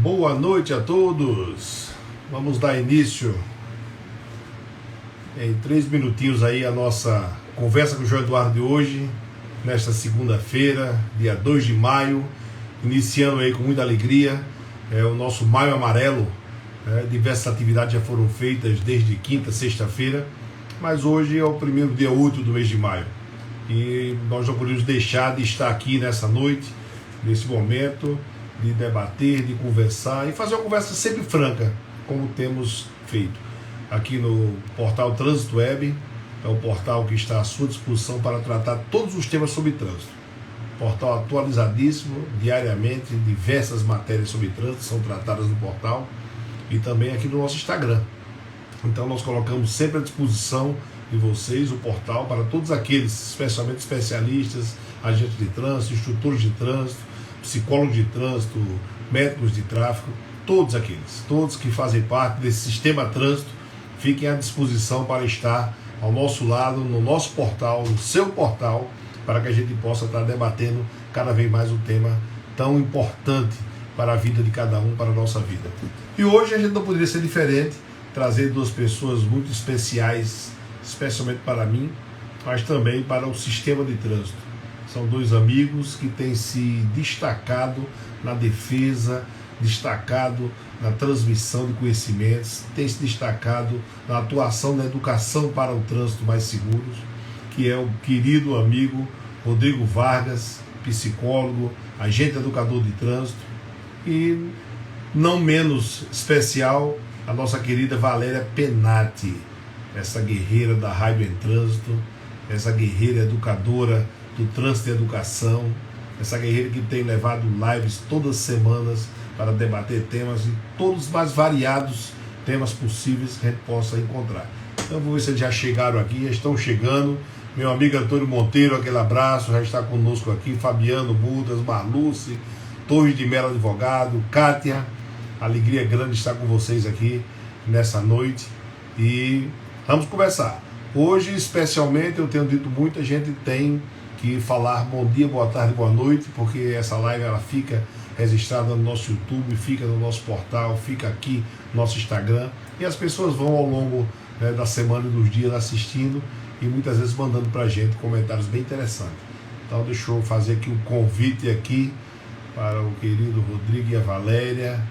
Boa noite a todos. Vamos dar início em 3 minutinhos aí a nossa conversa com o João Eduardo de hoje, nesta segunda-feira, dia 2 de maio, iniciando aí com muita alegria o nosso Maio Amarelo. Diversas atividades já foram feitas desde quinta, sexta-feira, mas hoje é o primeiro dia útil do mês de maio e nós não podemos deixar de estar aqui nessa noite, nesse momento, de debater, de conversar e fazer uma conversa sempre franca, como temos feito aqui no portal Trânsito Web. É o portal que está à sua disposição para tratar todos os temas sobre trânsito. Portal atualizadíssimo, diariamente, diversas matérias sobre trânsito são tratadas no portal e também aqui no nosso Instagram. Então nós colocamos sempre à disposição de vocês o portal para todos aqueles, especialmente especialistas, agentes de trânsito, instrutores de trânsito, psicólogos de trânsito, médicos de tráfego, todos que fazem parte desse sistema trânsito, fiquem à disposição para estar ao nosso lado, no nosso portal, no seu portal, para que a gente possa estar debatendo cada vez mais um tema tão importante para a vida de cada um, para a nossa vida. E hoje a gente não poderia ser diferente, trazer duas pessoas muito especiais, especialmente para mim, mas também para o sistema de trânsito. São dois amigos que têm se destacado na defesa, destacado na transmissão de conhecimentos, têm se destacado na atuação na educação para o trânsito mais seguro, que é o querido amigo Rodrigo Vargas, psicólogo, agente educador de trânsito, e não menos especial a nossa querida Valéria Penati, essa guerreira da Rádio em Trânsito, essa guerreira educadora do trânsito e educação, essa guerreira que tem levado lives todas as semanas para debater temas e todos os mais variados temas possíveis que a gente possa encontrar. Então vou ver se eles já chegaram aqui, já estão chegando. Meu amigo Antônio Monteiro, aquele abraço, já está conosco aqui, Fabiano Budas, Marluce, Torres de Mello Advogado, Kátia, alegria grande estar com vocês aqui nessa noite e vamos conversar. Hoje, especialmente, eu tenho dito, muita gente tem que falar bom dia, boa tarde, boa noite, porque essa live ela fica registrada no nosso YouTube, fica no nosso portal, fica aqui no nosso Instagram, e as pessoas vão ao longo da semana e dos dias assistindo e muitas vezes mandando para a gente comentários bem interessantes. Então deixa eu fazer aqui um convite aqui para o querido Rodrigo e a Valéria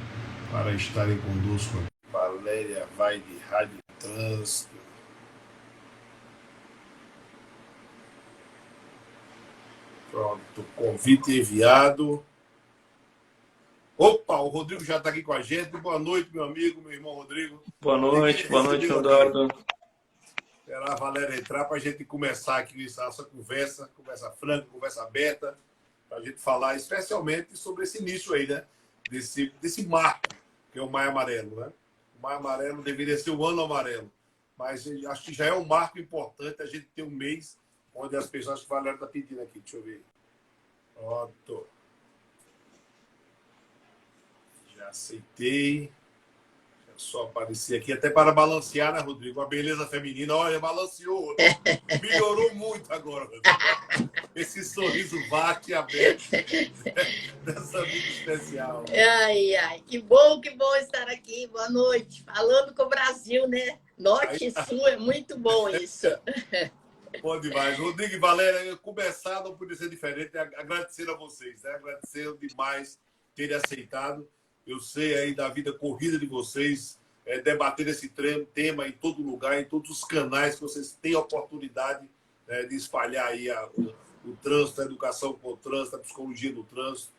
para estarem conosco. Valéria vai de Rádio Trânsito. Pronto, convite enviado. Opa, o Rodrigo já está aqui com a gente. Boa noite, meu amigo, meu irmão Rodrigo. Boa noite, Eduardo. Esperar a Valéria entrar para a gente começar aqui essa conversa franca, conversa aberta, para a gente falar especialmente sobre esse início aí, né? Desse marco, que é o Maio Amarelo, né? O Maio Amarelo deveria ser o Ano Amarelo, mas acho que já é um marco importante a gente ter um mês onde as pessoas que a Valéria está pedindo aqui. Deixa eu ver. Pronto. Já aceitei. Já só aparecer aqui, até para balancear, né, Rodrigo? A beleza feminina. Olha, balanceou. Melhorou muito agora, Rodrigo. Esse sorriso bate aberto dessa vida especial. Ai, ai, que bom estar aqui. Boa noite. Falando com o Brasil, né? Norte e Sul, é muito bom isso. Bom demais. Rodrigo e Valéria, começar não podia ser diferente. Agradecer a vocês, né? Agradecer demais terem aceitado. Eu sei aí da vida corrida de vocês, debater esse tema em todo lugar, em todos os canais que vocês têm a oportunidade de espalhar aí o trânsito, a educação com o trânsito, a psicologia do trânsito.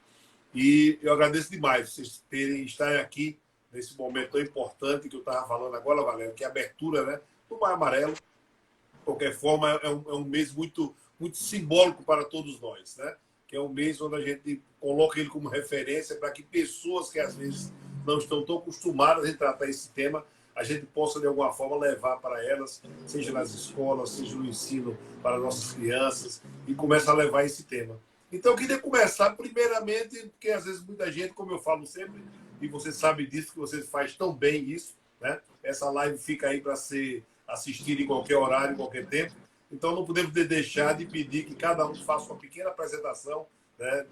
E eu agradeço demais vocês estarem aqui nesse momento tão importante que eu estava falando agora, Valéria, que é a abertura, né, do Maio Amarelo. De qualquer forma, é um mês muito, muito simbólico para todos nós, né? Que é um mês onde a gente coloca ele como referência para que pessoas que às vezes não estão tão acostumadas em tratar esse tema, a gente possa de alguma forma levar para elas, seja nas escolas, seja no ensino para nossas crianças, e começa a levar esse tema. Então eu queria começar primeiramente, porque às vezes muita gente, como eu falo sempre, e você sabe disso, que você faz tão bem isso, né? Essa live fica aí para ser assistir em qualquer horário, em qualquer tempo. Então não podemos deixar de pedir que cada um faça uma pequena apresentação, né,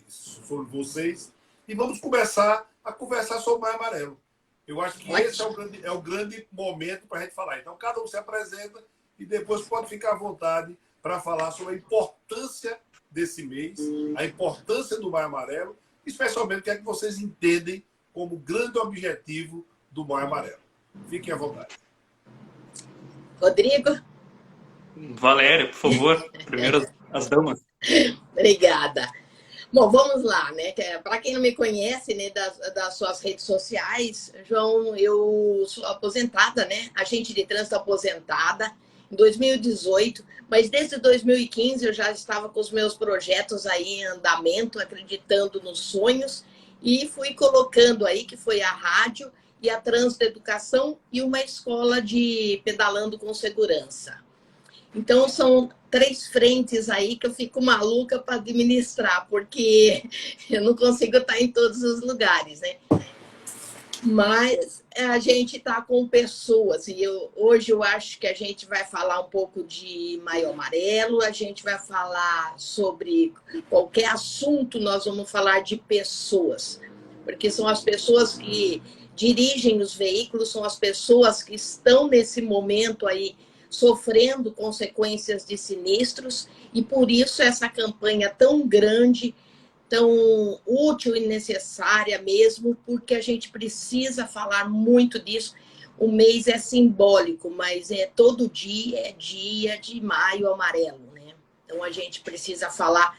sobre vocês e vamos começar a conversar sobre o Maio Amarelo. Eu acho que esse é o grande momento para a gente falar. Então, cada um se apresenta e depois pode ficar à vontade para falar sobre a importância desse mês, a importância do Maio Amarelo, especialmente o que é que vocês entendem como grande objetivo do Maio Amarelo. Fiquem à vontade. Rodrigo? Valéria, por favor. Primeiro as damas. Obrigada. Bom, vamos lá, né? Para quem não me conhece, né, das suas redes sociais, João, eu sou aposentada, né? Agente de trânsito aposentada em 2018, mas desde 2015 eu já estava com os meus projetos aí em andamento, acreditando nos sonhos, e fui colocando aí que foi a rádio e a Trânsito Educação e uma escola de pedalando com segurança. Então, são 3 frentes aí que eu fico maluca para administrar, porque eu não consigo estar em todos os lugares, né? Mas a gente está com pessoas, e hoje eu acho que a gente vai falar um pouco de Maio Amarelo, a gente vai falar sobre qualquer assunto, nós vamos falar de pessoas, porque são as pessoas que dirigem os veículos, são as pessoas que estão nesse momento aí sofrendo consequências de sinistros, e por isso essa campanha tão grande, tão útil e necessária mesmo, porque a gente precisa falar muito disso. O mês é simbólico, mas todo dia é dia de Maio Amarelo, né? Então a gente precisa falar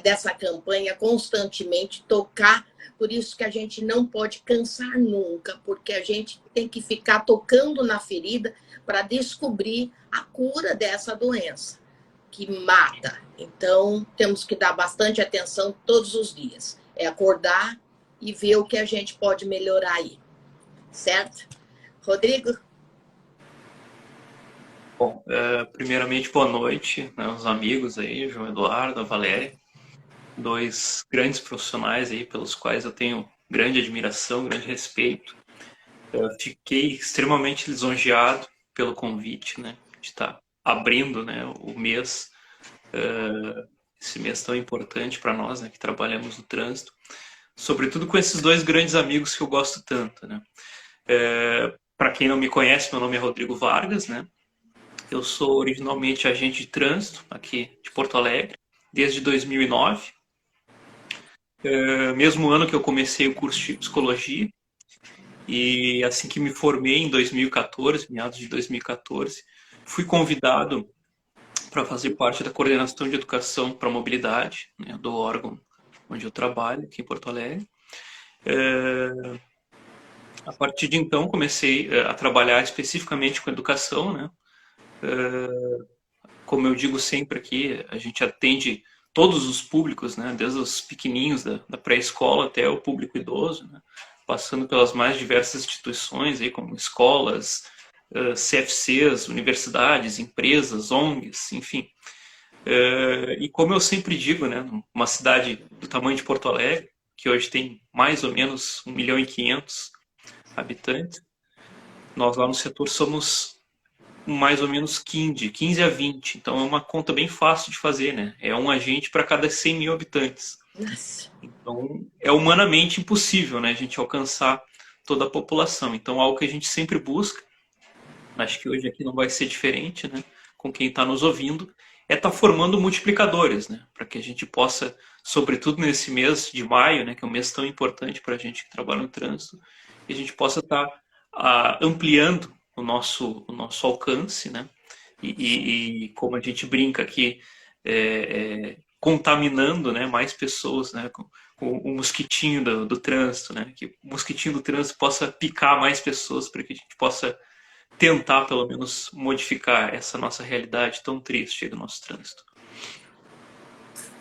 dessa campanha constantemente, tocar, por isso que a gente não pode cansar nunca, porque a gente tem que ficar tocando na ferida para descobrir a cura dessa doença que mata. Então, temos que dar bastante atenção todos os dias. É acordar e ver o que a gente pode melhorar aí. Certo? Rodrigo? Bom, primeiramente, boa noite, né, os amigos aí, João Eduardo, a Valéria, 2 grandes profissionais aí pelos quais eu tenho grande admiração, grande respeito. Eu fiquei extremamente lisonjeado pelo convite, né, de estar abrindo, né, o mês, esse mês tão importante para nós, né, que trabalhamos no trânsito, sobretudo com esses 2 grandes amigos que eu gosto tanto, né. Para quem não me conhece, meu nome é Rodrigo Vargas, né. Eu sou originalmente agente de trânsito aqui de Porto Alegre, desde 2009. Mesmo ano que eu comecei o curso de psicologia, e assim que me formei em 2014, meados de 2014, fui convidado para fazer parte da coordenação de educação para mobilidade, né, do órgão onde eu trabalho, aqui em Porto Alegre. A partir de então, comecei a trabalhar especificamente com educação, né? Como eu digo sempre aqui, a gente atende todos os públicos, né? Desde os pequeninhos da pré-escola até o público idoso, né? Passando pelas mais diversas instituições, aí, como escolas, CFCs, universidades, empresas, ONGs, enfim. E como eu sempre digo, né? Uma cidade do tamanho de Porto Alegre, que hoje tem mais ou menos 1.500.000 habitantes, nós lá no setor somos mais ou menos 15 a 20. Então é uma conta bem fácil de fazer, né? É um agente para cada 100.000 habitantes. Nossa. Então é humanamente impossível, né, a gente alcançar toda a população. Então algo que a gente sempre busca, acho que hoje aqui não vai ser diferente, né, com quem está nos ouvindo, é estar formando multiplicadores, né, para que a gente possa, sobretudo nesse mês de maio, né, que é um mês tão importante para a gente que trabalha no trânsito, que a gente possa estar ampliando o nosso alcance, né? E como a gente brinca aqui, contaminando, né, mais pessoas, né, com o mosquitinho do trânsito, né? Que o mosquitinho do trânsito possa picar mais pessoas para que a gente possa tentar, pelo menos, modificar essa nossa realidade tão triste do nosso trânsito.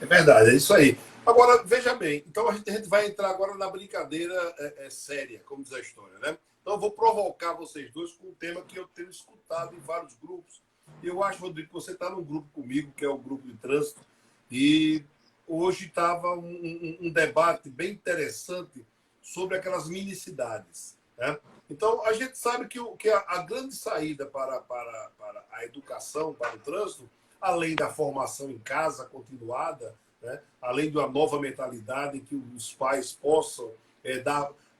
É verdade, é isso aí. Agora, veja bem, então a gente vai entrar agora na brincadeira séria, como diz a história, né? Então eu vou provocar vocês dois com um tema que eu tenho escutado em vários grupos. E eu acho, Rodrigo, que você está num grupo comigo, que é o grupo de trânsito, e hoje estava um debate bem interessante sobre aquelas mini-cidades, né? Então, a gente sabe que a grande saída para a educação, para o trânsito, além da formação em casa continuada, né? Além de uma nova mentalidade, que os pais possam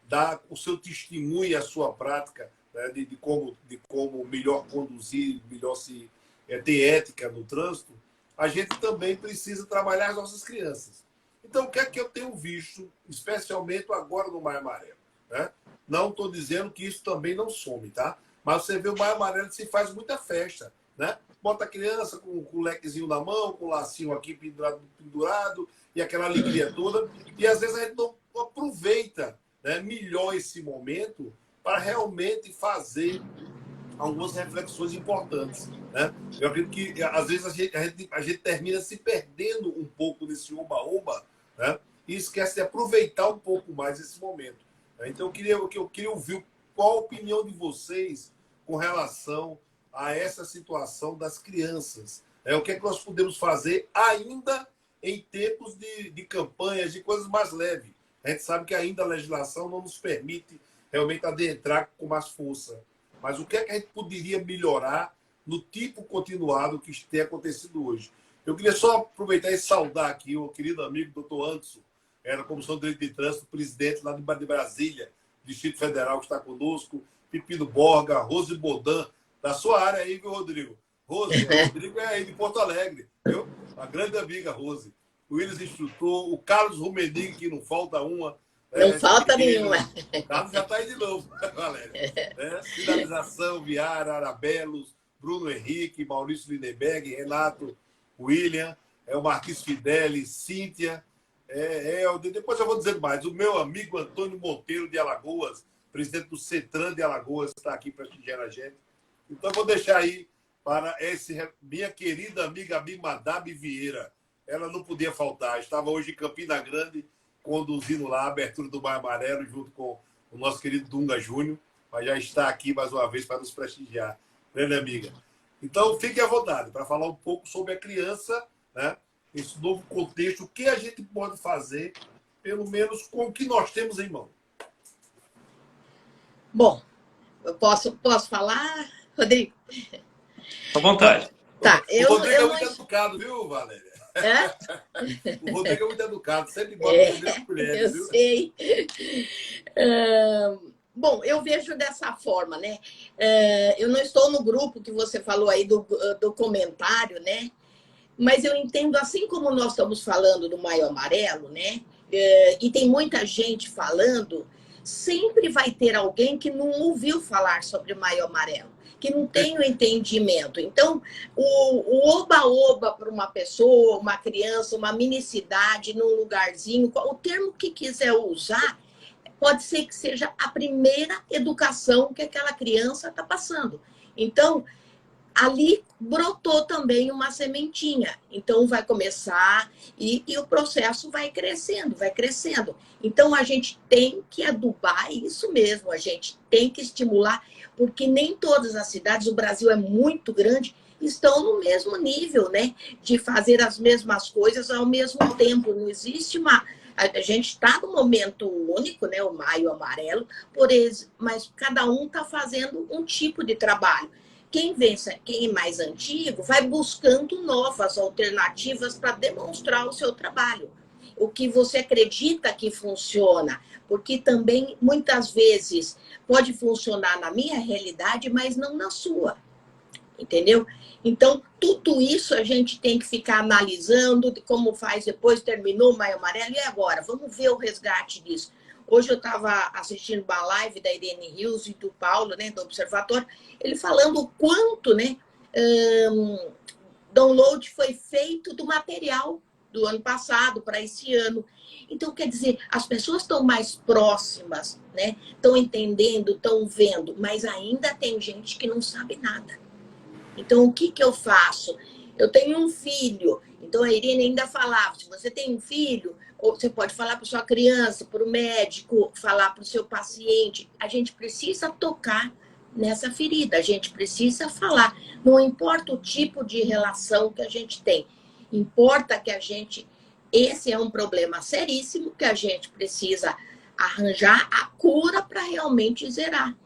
dar o seu testemunho e a sua prática, né? de como melhor conduzir, melhor ter ética no trânsito, a gente também precisa trabalhar as nossas crianças. Então, o que é que eu tenho visto, especialmente agora no Maio Amarelo? Né? Não estou dizendo que isso também não some, tá? Mas você vê o Maio Amarelo, se faz muita festa, né? Bota a criança com o lequezinho na mão, com o lacinho aqui pendurado, e aquela alegria toda. E às vezes a gente não aproveita, né, melhor esse momento para realmente fazer algumas reflexões importantes, né? Eu acredito que às vezes a gente termina se perdendo um pouco nesse oba-oba, né? E esquece de aproveitar um pouco mais esse momento. Né? Então eu queria ouvir qual a opinião de vocês com relação a essa situação das crianças. Né? O que é que nós podemos fazer ainda em tempos de campanhas, de coisas mais leves. A gente sabe que ainda a legislação não nos permite realmente adentrar com mais força. Mas o que é que a gente poderia melhorar no tipo continuado que tem acontecido hoje? Eu queria só aproveitar e saudar aqui o querido amigo doutor Anderson, era Comissão de Direito de Trânsito, presidente lá de Brasília, Distrito Federal, que está conosco, Pepino Borga, Rose Bodan, da sua área aí, viu, Rodrigo? Rose, Rodrigo é aí de Porto Alegre, viu? Uma grande amiga, Rose. O Willis Instrutor, o Carlos Rumenig, que não falta uma. Não falta nenhuma. O Carlos já está aí de novo, Valéria. Finalização, Viara, Arabelos, Bruno Henrique, Maurício Lindenberg, Renato, William, o Marquinhos Fidelis, Cíntia. Depois eu vou dizer mais. O meu amigo Antônio Monteiro de Alagoas, presidente do CETRAN de Alagoas, está aqui prestigiando a gente. Então, eu vou deixar aí para minha querida amiga Bimadab Vieira. Ela não podia faltar. Estava hoje em Campina Grande, conduzindo lá a abertura do Maio Amarelo, junto com o nosso querido Dunga Júnior, mas já está aqui mais uma vez para nos prestigiar. Grande amiga. Então, fique à vontade para falar um pouco sobre a criança, né? Esse novo contexto, o que a gente pode fazer, pelo menos com o que nós temos em mão. Bom, eu posso falar, Rodrigo? À vontade. Tá, o Rodrigo é muito educado, viu, Valéria? O Rodrigo é muito educado, sempre bota as mulheres, eu viu? sei. Bom, eu vejo dessa forma, né? Eu não estou no grupo que você falou aí do comentário, né? Mas eu entendo, assim como nós estamos falando do Maio Amarelo, né? E tem muita gente falando, sempre vai ter alguém que não ouviu falar sobre Maio Amarelo, que não tem o entendimento. Então, o oba-oba para uma pessoa, uma criança, uma minicidade, num lugarzinho, o termo que quiser usar, pode ser que seja a primeira educação que aquela criança está passando. Então, ali brotou também uma sementinha. Então, vai começar e o processo vai crescendo, vai crescendo. Então, a gente tem que adubar isso mesmo, a gente tem que estimular, porque nem todas as cidades, o Brasil é muito grande, estão no mesmo nível, né? De fazer as mesmas coisas ao mesmo tempo. Não existe uma... A gente está num momento único, né? O Maio Amarelo, mas cada um está fazendo um tipo de trabalho. Quem é mais antigo vai buscando novas alternativas para demonstrar o seu trabalho. O que você acredita que funciona, porque também, muitas vezes, pode funcionar na minha realidade, mas não na sua. Entendeu? Então, tudo isso a gente tem que ficar analisando, de como faz depois, terminou o Maio Amarelo, e agora? Vamos ver o resgate disso. Hoje eu estava assistindo uma live da Irene Rios e do Paulo, né, do Observatório, ele falando o quanto, né, download foi feito do material do ano passado para esse ano. Então, quer dizer, as pessoas estão mais próximas, né, estão entendendo, estão vendo, mas ainda tem gente que não sabe nada. Então, o que eu faço? Eu tenho um filho, então a Irene ainda falava, se você tem um filho, ou você pode falar para sua criança, para o médico, falar para o seu paciente. A gente precisa tocar nessa ferida, a gente precisa falar. Não importa o tipo de relação que a gente tem, importa que a gente... Esse é um problema seríssimo que a gente precisa arranjar a cura para realmente zerar,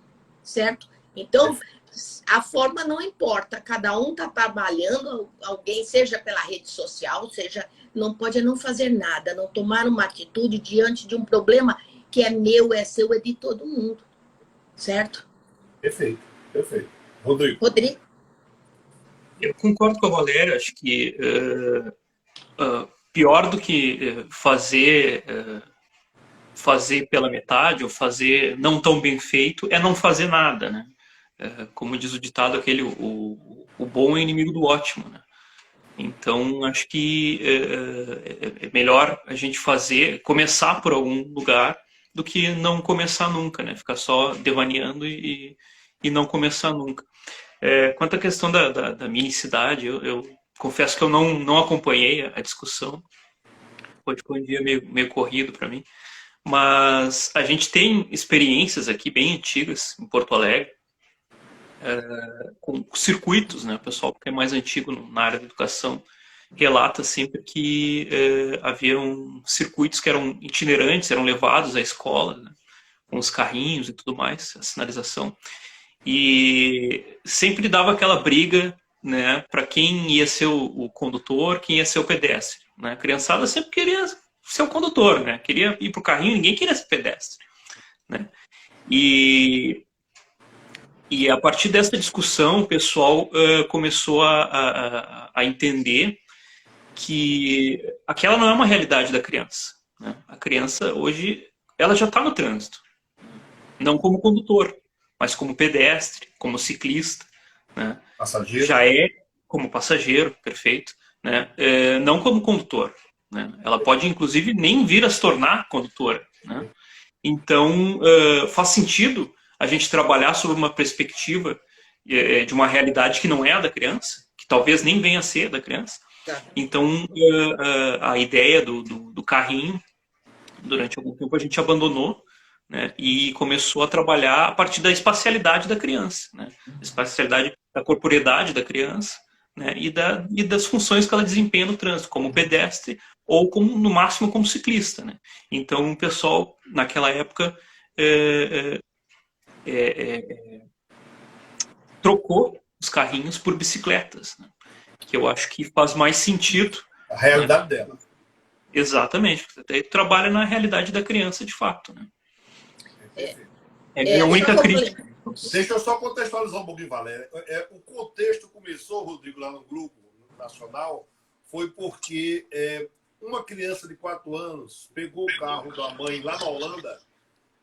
certo? Então, A forma não importa, cada um está trabalhando, alguém, seja pela rede social, seja, não pode não fazer nada, não tomar uma atitude diante de um problema que é meu, é seu, é de todo mundo, certo? Perfeito, perfeito. Rodrigo. Rodrigo? Eu concordo com a Valéria, acho que pior do que fazer pela metade ou fazer não tão bem feito é não fazer nada, né? Como diz o ditado, o bom é inimigo do ótimo, né? Então, acho que é melhor a gente começar por algum lugar do que não começar nunca, né? Ficar só devaneando e não começar nunca. Quanto à questão da minicidade, eu confesso que eu não acompanhei a discussão. Foi um dia meio corrido para mim. Mas a gente tem experiências aqui bem antigas em Porto Alegre, com circuitos, né? O pessoal que é mais antigo na área da educação relata sempre que haviam circuitos que eram itinerantes, eram levados à escola, né? Com os carrinhos e tudo mais, a sinalização. E sempre dava aquela briga, né, para quem ia ser o condutor, quem ia ser o pedestre, né? A criançada sempre queria ser o condutor, né? Queria ir para o carrinho, ninguém queria ser pedestre, né? E a partir dessa discussão, o pessoal começou a entender que aquela não é uma realidade da criança, né? A criança hoje, ela já está no trânsito, não como condutor, mas como pedestre, como ciclista, né? Passageiro. Já é como passageiro, perfeito, né? Não como condutor, né? Ela pode, inclusive, nem vir a se tornar condutora, né? Então, faz sentido a gente trabalhar sobre uma perspectiva de uma realidade que não é a da criança, que talvez nem venha a ser da criança. Então, a ideia do carrinho, durante algum tempo, a gente abandonou, né, e começou a trabalhar a partir da espacialidade da criança, né? A espacialidade da corporeidade da criança, né, e das funções que ela desempenha no trânsito, como pedestre ou no máximo como ciclista, né? Então o pessoal naquela época trocou os carrinhos por bicicletas, né? Que eu acho que faz mais sentido. A realidade, né, dela. Exatamente. Você trabalha na realidade da criança de fato, né? É minha única crítica. Deixa eu só contextualizar um pouquinho, Valéria. O contexto começou, Rodrigo, lá no grupo nacional, foi porque uma criança de 4 anos pegou o carro da mãe lá na Holanda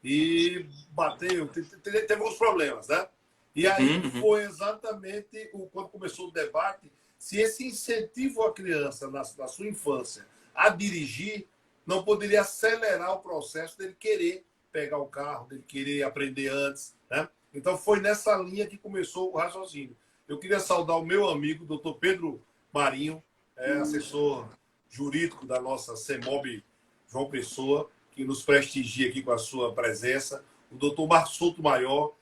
e bateu, teve alguns problemas, né? E aí foi exatamente quando começou o debate se esse incentivo à criança na sua infância a dirigir não poderia acelerar o processo dele querer pegar o carro, dele querer aprender antes, né? Então foi nessa linha que começou o raciocínio. Eu queria saudar o meu amigo, doutor Pedro Marinho, assessor jurídico da nossa CEMOB João Pessoa, que nos prestigia aqui com a sua presença. O doutor Marcos Souto Maior,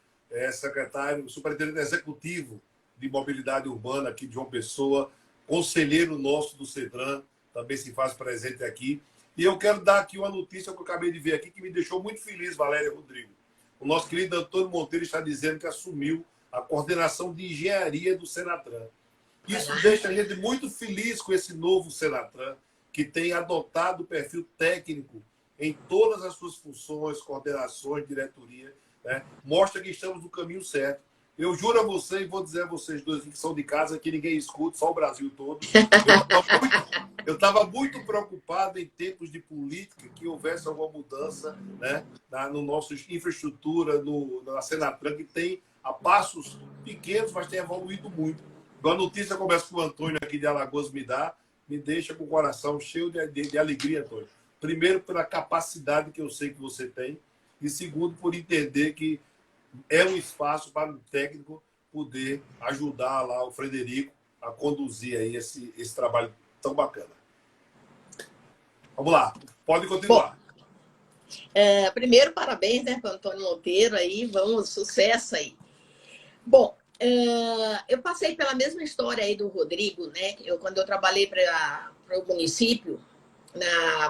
secretário, superintendente executivo de mobilidade urbana aqui de João Pessoa, conselheiro nosso do CETRAN, também se faz presente aqui. E eu quero dar aqui uma notícia que eu acabei de ver aqui, que me deixou muito feliz, Valéria e Rodrigo. O nosso querido Antônio Monteiro está dizendo que assumiu a coordenação de engenharia do Senatran. Isso deixa a gente muito feliz com esse novo Senatran, que tem adotado o perfil técnico em todas as suas funções, coordenações, diretoria, né? Mostra que estamos no caminho certo. Eu juro a você, e vou dizer a vocês dois que são de casa, que ninguém escuta, só o Brasil todo. Eu estava muito preocupado em tempos de política que houvesse alguma mudança, né, no nosso infraestrutura, na Senatran, que tem a passos pequenos, mas tem evoluído muito. A notícia começa com o Antônio aqui de Alagoas me deixa com o coração cheio de alegria, Antônio. Primeiro, pela capacidade que eu sei que você tem, e segundo, por entender que é um espaço para o técnico poder ajudar lá o Frederico a conduzir aí esse trabalho tão bacana. Vamos lá, pode continuar. Bom, primeiro, parabéns, né, para o Antônio Monteiro aí, vamos, sucesso aí. Bom, eu passei pela mesma história aí do Rodrigo, né? Quando eu trabalhei para o município,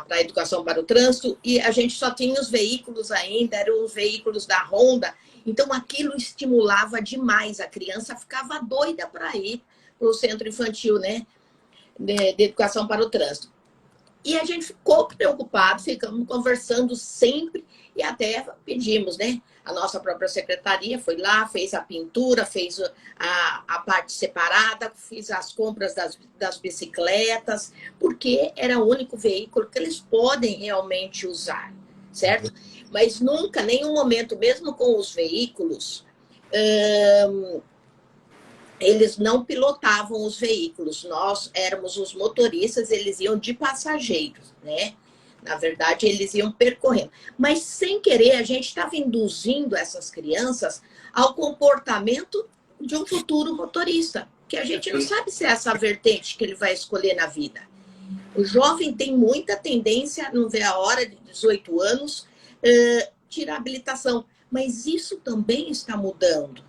para a educação para o trânsito, e a gente só tinha os veículos ainda, eram os veículos da Honda, Então, aquilo estimulava demais. A criança ficava doida para ir para o centro infantil, né? De educação para o trânsito. E a gente ficou preocupado, ficamos conversando sempre e até pedimos, né? A nossa própria secretaria foi lá, fez a pintura, fez a parte separada, fez as compras das bicicletas, porque era o único veículo que eles podem realmente usar, certo? Mas nunca, nenhum momento, mesmo com os veículos, eles não pilotavam os veículos, nós éramos os motoristas, eles iam de passageiros, né? Na verdade, eles iam percorrendo. Mas, sem querer, a gente estava induzindo essas crianças ao comportamento de um futuro motorista, que a gente não sabe se é essa vertente que ele vai escolher na vida. O jovem tem muita tendência, não vê a hora de 18 anos, tirar a habilitação. Mas isso também está mudando.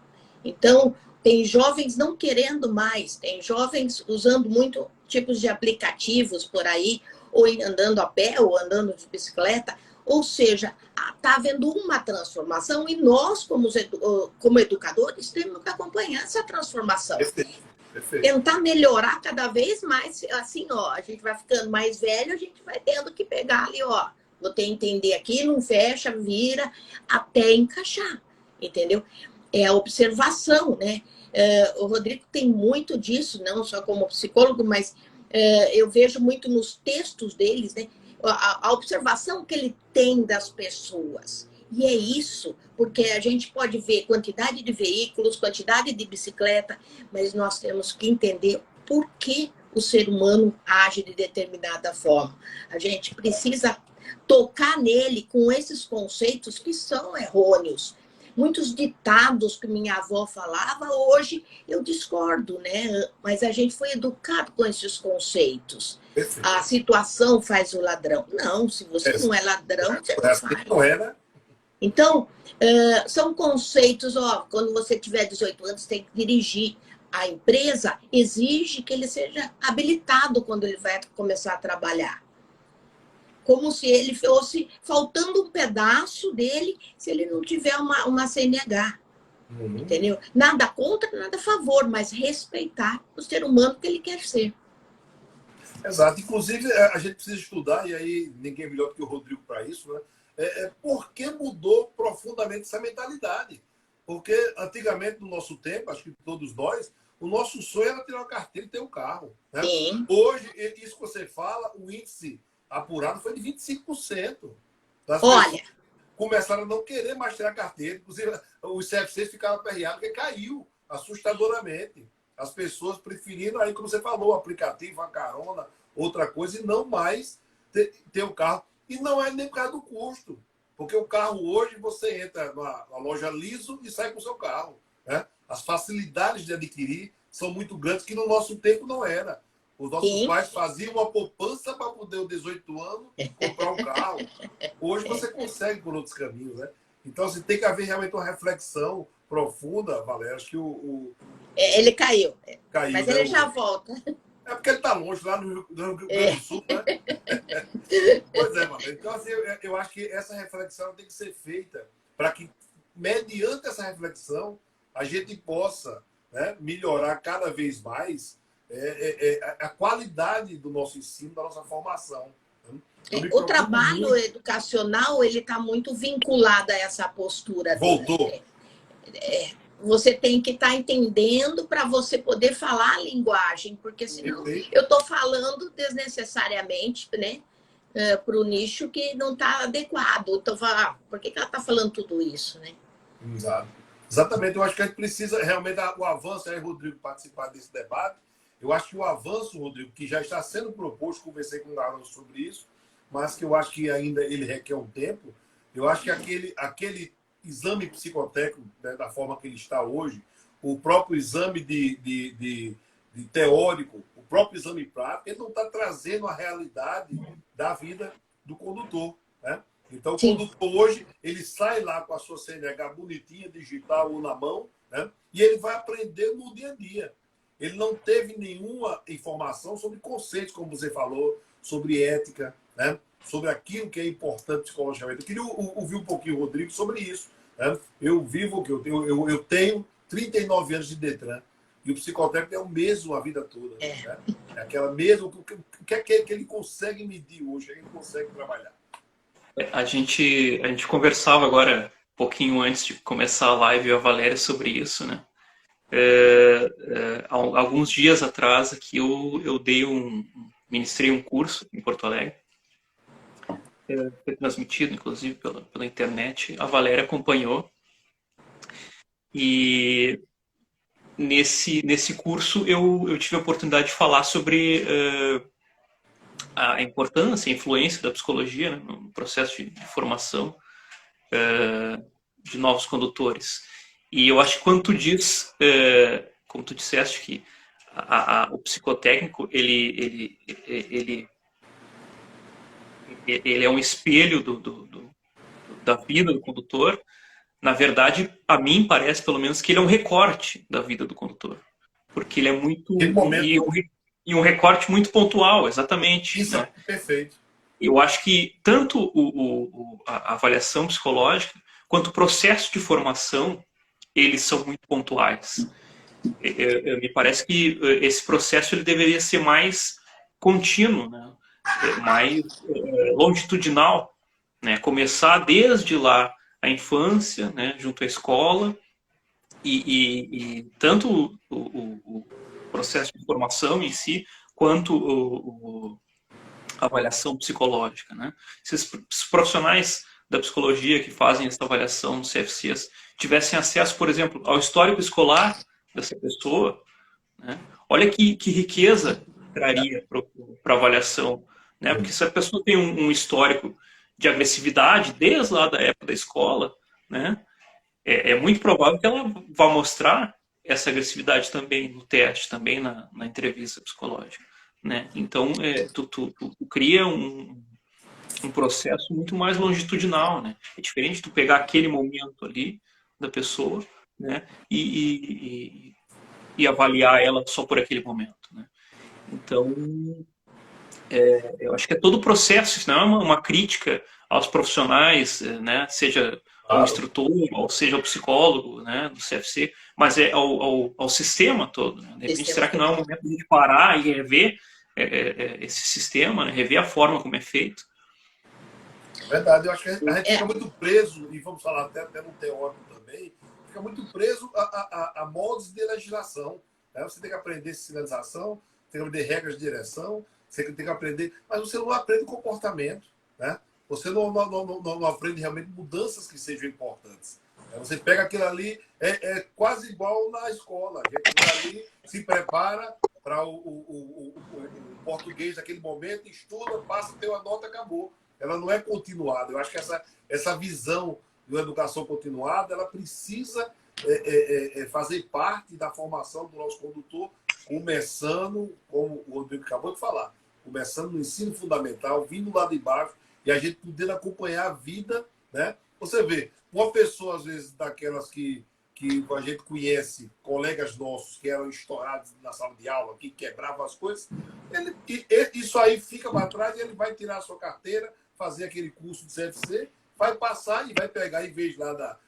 Então, tem jovens não querendo mais, tem jovens usando muito tipos de aplicativos por aí, ou andando a pé, ou andando de bicicleta. Ou seja, está havendo uma transformação e nós, como educadores, temos que acompanhar essa transformação. Perfeito. Tentar melhorar cada vez mais, assim, ó, a gente vai ficando mais velho, a gente vai tendo que pegar ali, ó, vou ter que entender aqui, não fecha, vira, até encaixar, entendeu? É a observação, né? O Rodrigo tem muito disso, não só como psicólogo, mas eu vejo muito nos textos deles, né? A observação que ele tem das pessoas. E é isso, porque a gente pode ver quantidade de veículos, quantidade de bicicleta, mas nós temos que entender por que o ser humano age de determinada forma. A gente precisa tocar nele com esses conceitos que são errôneos. Muitos ditados que minha avó falava, hoje eu discordo, né? Mas a gente foi educado com esses conceitos. Perfeito. A situação faz o ladrão. Não, se você não é ladrão, você não faz. Não era. Então, são conceitos, ó, quando você tiver 18 anos, tem que dirigir. A empresa exige que ele seja habilitado quando ele vai começar a trabalhar. Como se ele fosse faltando um pedaço dele se ele não tiver uma CNH. Entendeu? Nada contra, nada a favor, mas respeitar o ser humano que ele quer ser. Exato. Inclusive, a gente precisa estudar, e aí ninguém é melhor do que o Rodrigo para isso, né? Por que mudou profundamente essa mentalidade? Porque antigamente, no nosso tempo, acho que todos nós, o nosso sonho era ter uma carteira e ter um carro. Né? Hoje, isso que você fala, o índice apurado foi de 25%. Olha, começaram a não querer mais ter a carteira. Inclusive, os CFCs ficaram aperreados porque caiu assustadoramente. As pessoas preferindo, aí, como você falou, o aplicativo, a carona, outra coisa, e não mais ter o carro. E não é nem por causa do custo. Porque o carro hoje, você entra na loja liso e sai com o seu carro. Né? As facilidades de adquirir são muito grandes, que no nosso tempo não era. Os nossos pais faziam uma poupança para poder, aos 18 anos, comprar um carro. Hoje você consegue por outros caminhos, né? Então, assim, tem que haver realmente uma reflexão profunda, Valéria. Acho que ele caiu. Caiu, mas né? ele já volta. É porque ele está longe, lá no Rio Grande do Sul, né? Pois é, Valéria. Então, assim, eu acho que essa reflexão tem que ser feita para que, mediante essa reflexão, a gente possa, né, melhorar cada vez mais a qualidade do nosso ensino, da nossa formação. O trabalho educacional, ele está muito vinculado a essa postura. Voltou. Você tem que estar entendendo para você poder falar a linguagem, porque senão eu estou falando desnecessariamente, né, para o nicho que não está adequado. Então, por que ela está falando tudo isso, né? Exato. Exatamente. Eu acho que a gente precisa realmente o avanço, aí, Rodrigo, participar desse debate. Eu acho que o avanço, Rodrigo, que já está sendo proposto, conversei com o Garão sobre isso, mas que eu acho que ainda ele requer um tempo. Eu acho que aquele exame psicotécnico, né, da forma que ele está hoje, o próprio exame de teórico, o próprio exame prático, ele não está trazendo a realidade da vida do condutor. Né? Então, o condutor hoje, ele sai lá com a sua CNH bonitinha, digital ou na mão, né? E ele vai aprender no dia a dia. Ele não teve nenhuma informação sobre conceitos, como você falou, sobre ética, né? Sobre aquilo que é importante psicologicamente. Eu queria ouvir um pouquinho, Rodrigo, sobre isso. né? Eu vivo o que eu tenho 39 anos de Detran. E o psicotécnico é o mesmo a vida toda. Né? É aquela mesma. O que é que ele consegue medir hoje? O que é que ele consegue trabalhar? A gente conversava agora, um pouquinho antes de começar a live, eu e a Valéria, sobre isso, né? Alguns dias atrás aqui eu ministrei um curso em Porto Alegre, foi transmitido inclusive pela internet, a Valéria acompanhou, e nesse curso eu tive a oportunidade de falar sobre a importância, a influência da psicologia, né, no processo de formação de novos condutores. E eu acho que quando tu diz, como tu disseste, que o psicotécnico ele é um espelho da vida do condutor, na verdade, a mim parece, pelo menos, que ele é um recorte da vida do condutor. Porque ele é muito... E um recorte muito pontual, exatamente. Isso, né? Perfeito. Eu acho que tanto a avaliação psicológica quanto o processo de formação, eles são muito pontuais. Me parece que esse processo ele deveria ser mais contínuo, né? Mais longitudinal, né? Começar desde lá a infância, né? Junto à escola, e tanto o processo de formação em si, quanto a avaliação psicológica, né? Se os profissionais da psicologia que fazem essa avaliação no CFCs tivessem acesso, por exemplo, ao histórico escolar dessa pessoa, né? Olha que riqueza traria para a avaliação, né? Porque se a pessoa tem um histórico de agressividade desde lá da época da escola, né? É muito provável que ela vá mostrar essa agressividade também no teste, também na entrevista psicológica, né? Então, tu cria um processo muito mais longitudinal, né? É diferente de tu pegar aquele momento ali da pessoa, né? E avaliar ela só por aquele momento, né? Então, eu acho que é todo o processo, isso não é uma crítica aos profissionais, né? Seja ao instrutor, ou seja ao psicólogo, né, do CFC, mas é ao sistema todo. Né? De repente, será que não é o momento de parar e rever esse sistema, né? Rever a forma como é feito? Verdade, eu acho que a gente fica muito preso, e vamos falar até no teórico também, fica muito preso a moldes de legislação. Né? Você tem que aprender sinalização, tem que aprender regras de direção, você tem que aprender, mas você não aprende comportamento, né? Você não aprende realmente mudanças que sejam importantes. Você pega aquilo ali, é quase igual na escola. A gente ali se prepara para o português naquele momento, estuda, passa, tem uma nota, acabou. Ela não é continuada. Eu acho que essa visão da educação continuada, ela precisa fazer parte da formação do nosso condutor, começando, como o Rodrigo acabou de falar, começando no ensino fundamental, vindo lá de baixo, e a gente podendo acompanhar a vida, né? Você vê, uma pessoa, às vezes, daquelas que a gente conhece, colegas nossos que eram estourados na sala de aula, que quebravam as coisas, isso aí fica para trás e ele vai tirar a sua carteira, fazer aquele curso de CFC, vai passar e vai pegar, em vez lá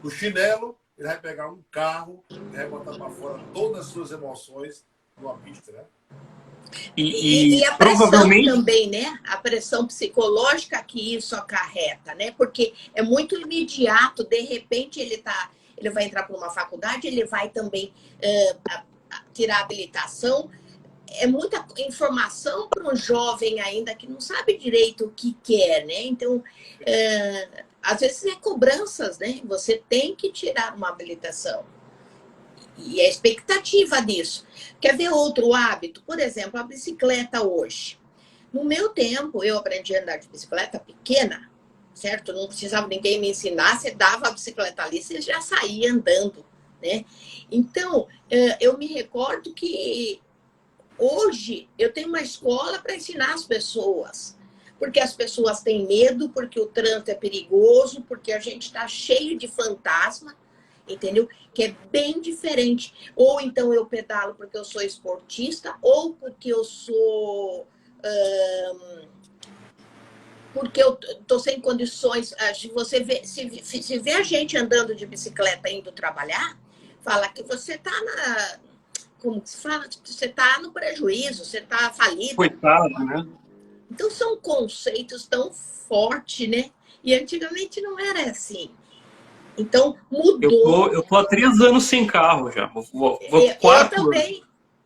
do chinelo, ele vai pegar um carro e vai botar para fora todas as suas emoções numa pista, né? E a pressão provavelmente também, né? A pressão psicológica que isso acarreta, né? Porque é muito imediato, de repente ele vai entrar para uma faculdade, ele vai também tirar habilitação. É muita informação para um jovem ainda que não sabe direito o que quer, né? Então, às vezes é cobranças, né? Você tem que tirar uma habilitação. E a expectativa disso. Quer ver outro hábito? Por exemplo, a bicicleta hoje. No meu tempo, eu aprendi a andar de bicicleta pequena, certo? Não precisava ninguém me ensinar, você dava a bicicleta ali, você já saía andando, né? Então, eu me recordo que hoje eu tenho uma escola para ensinar as pessoas. Porque as pessoas têm medo, porque o trânsito é perigoso, porque a gente está cheio de fantasma, entendeu? Que é bem diferente. Ou então eu pedalo porque eu sou esportista, ou porque eu sou porque eu estou sem condições. Se você vê, se vê a gente andando de bicicleta indo trabalhar, fala que você está na. Como se fala? Você está no prejuízo, você está falido. Coitado, né? Então, são conceitos tão fortes, né? E antigamente não era assim. Então, mudou. Eu tô há 3 anos sem carro já. Vou Eu 4 anos. também.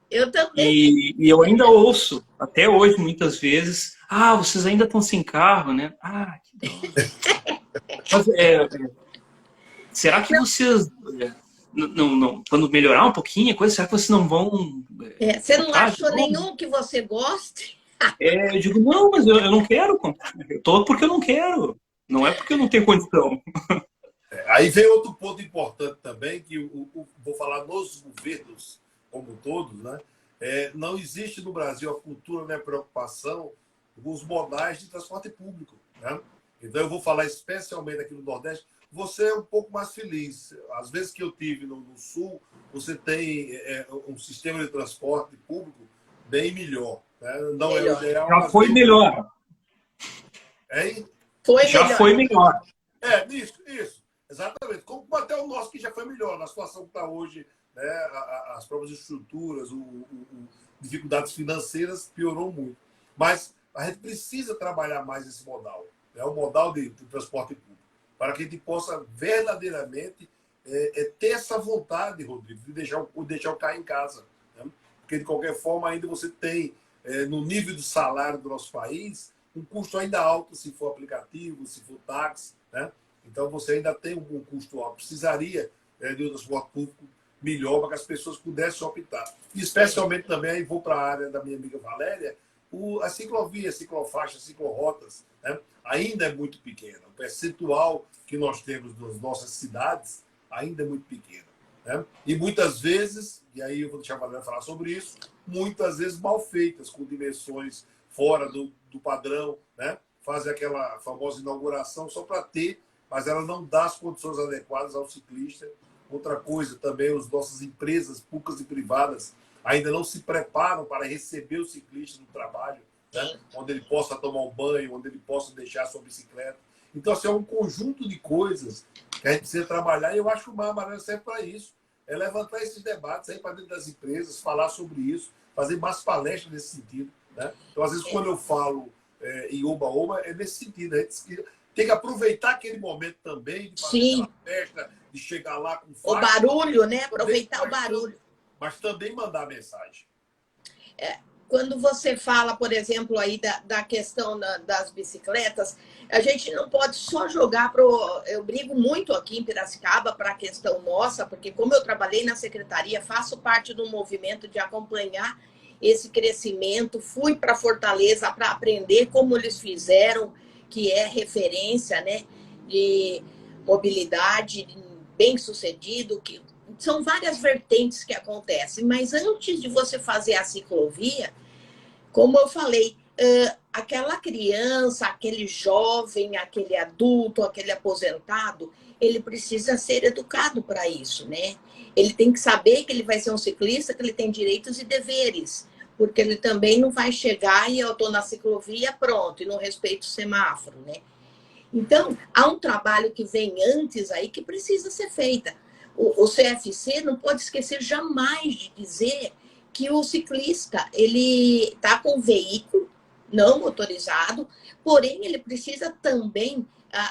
Eu também. E eu ainda ouço, até hoje, muitas vezes, vocês ainda estão sem carro, né? Que droga. Mas, será que vocês, quando melhorar um pouquinho a coisa, será que vocês não vão... Você não achou nenhum que você goste? Eu digo, não, mas eu não quero comprar. Eu tô porque eu não quero. Não é porque eu não tenho condição. Aí vem outro ponto importante também, que vou falar nos governos como todos, né? Não existe no Brasil a cultura, né, preocupação com os modais de transporte público, né? Então eu vou falar especialmente aqui no Nordeste. Você é um pouco mais feliz. Às vezes que eu tive no Sul, você tem um sistema de transporte público bem melhor, né? Não é o ideal. Já foi melhor. Hein? Foi melhor. Isso. Exatamente. Como até o nosso que já foi melhor, na situação que está hoje, né, as próprias estruturas, dificuldades financeiras piorou muito. Mas a gente precisa trabalhar mais esse modal, né, o modal de transporte público, para que a gente possa verdadeiramente ter essa vontade, Rodrigo, de deixar o carro em casa. Né? Porque, de qualquer forma, ainda você tem, no nível do salário do nosso país, um custo ainda alto, se for aplicativo, se for táxi, né? Então, você ainda tem um custo alto. Precisaria de um transporte público melhor para que as pessoas pudessem optar. E, especialmente também, aí vou para a área da minha amiga Valéria, a ciclovia, a ciclofaixa, as ciclorotas, né? Ainda é muito pequena. O percentual que nós temos nas nossas cidades ainda é muito pequeno, né? E muitas vezes, e aí eu vou deixar a Valéria falar sobre isso, muitas vezes mal feitas, com dimensões fora do padrão, né? Fazem aquela famosa inauguração só para ter, mas ela não dá as condições adequadas ao ciclista. Outra coisa também, as nossas empresas públicas e privadas ainda não se preparam para receber o ciclista no trabalho, né? Onde ele possa tomar um banho, onde ele possa deixar a sua bicicleta. Então, assim, é um conjunto de coisas que a gente precisa trabalhar, e eu acho que o Maio Amarelo serve para isso. É levantar esses debates aí para dentro das empresas, falar sobre isso, fazer mais palestras nesse sentido, né? Então, às vezes, quando eu falo em Oba-Oba, é nesse sentido. A gente tem que aproveitar aquele momento também, de fazer uma festa, de chegar lá com faixa. O barulho, né? Aproveitar o barulho. Mas também mandar mensagem. Quando você fala, por exemplo, aí da questão das bicicletas, a gente não pode só jogar Eu brigo muito aqui em Piracicaba para a questão nossa, porque como eu trabalhei na secretaria, faço parte do movimento de acompanhar esse crescimento, fui para Fortaleza para aprender como eles fizeram, que é referência, né, de mobilidade bem-sucedido, que são várias vertentes que acontecem, mas antes de você fazer a ciclovia, como eu falei, aquela criança, aquele jovem, aquele adulto, aquele aposentado, ele precisa ser educado para isso, né? Ele tem que saber que ele vai ser um ciclista, que ele tem direitos e deveres, porque ele também não vai chegar e eu estou na ciclovia, pronto, e não respeito o semáforo, né? Então, há um trabalho que vem antes aí que precisa ser feito. O CFC não pode esquecer jamais de dizer que o ciclista ele está com um veículo não motorizado, porém ele precisa também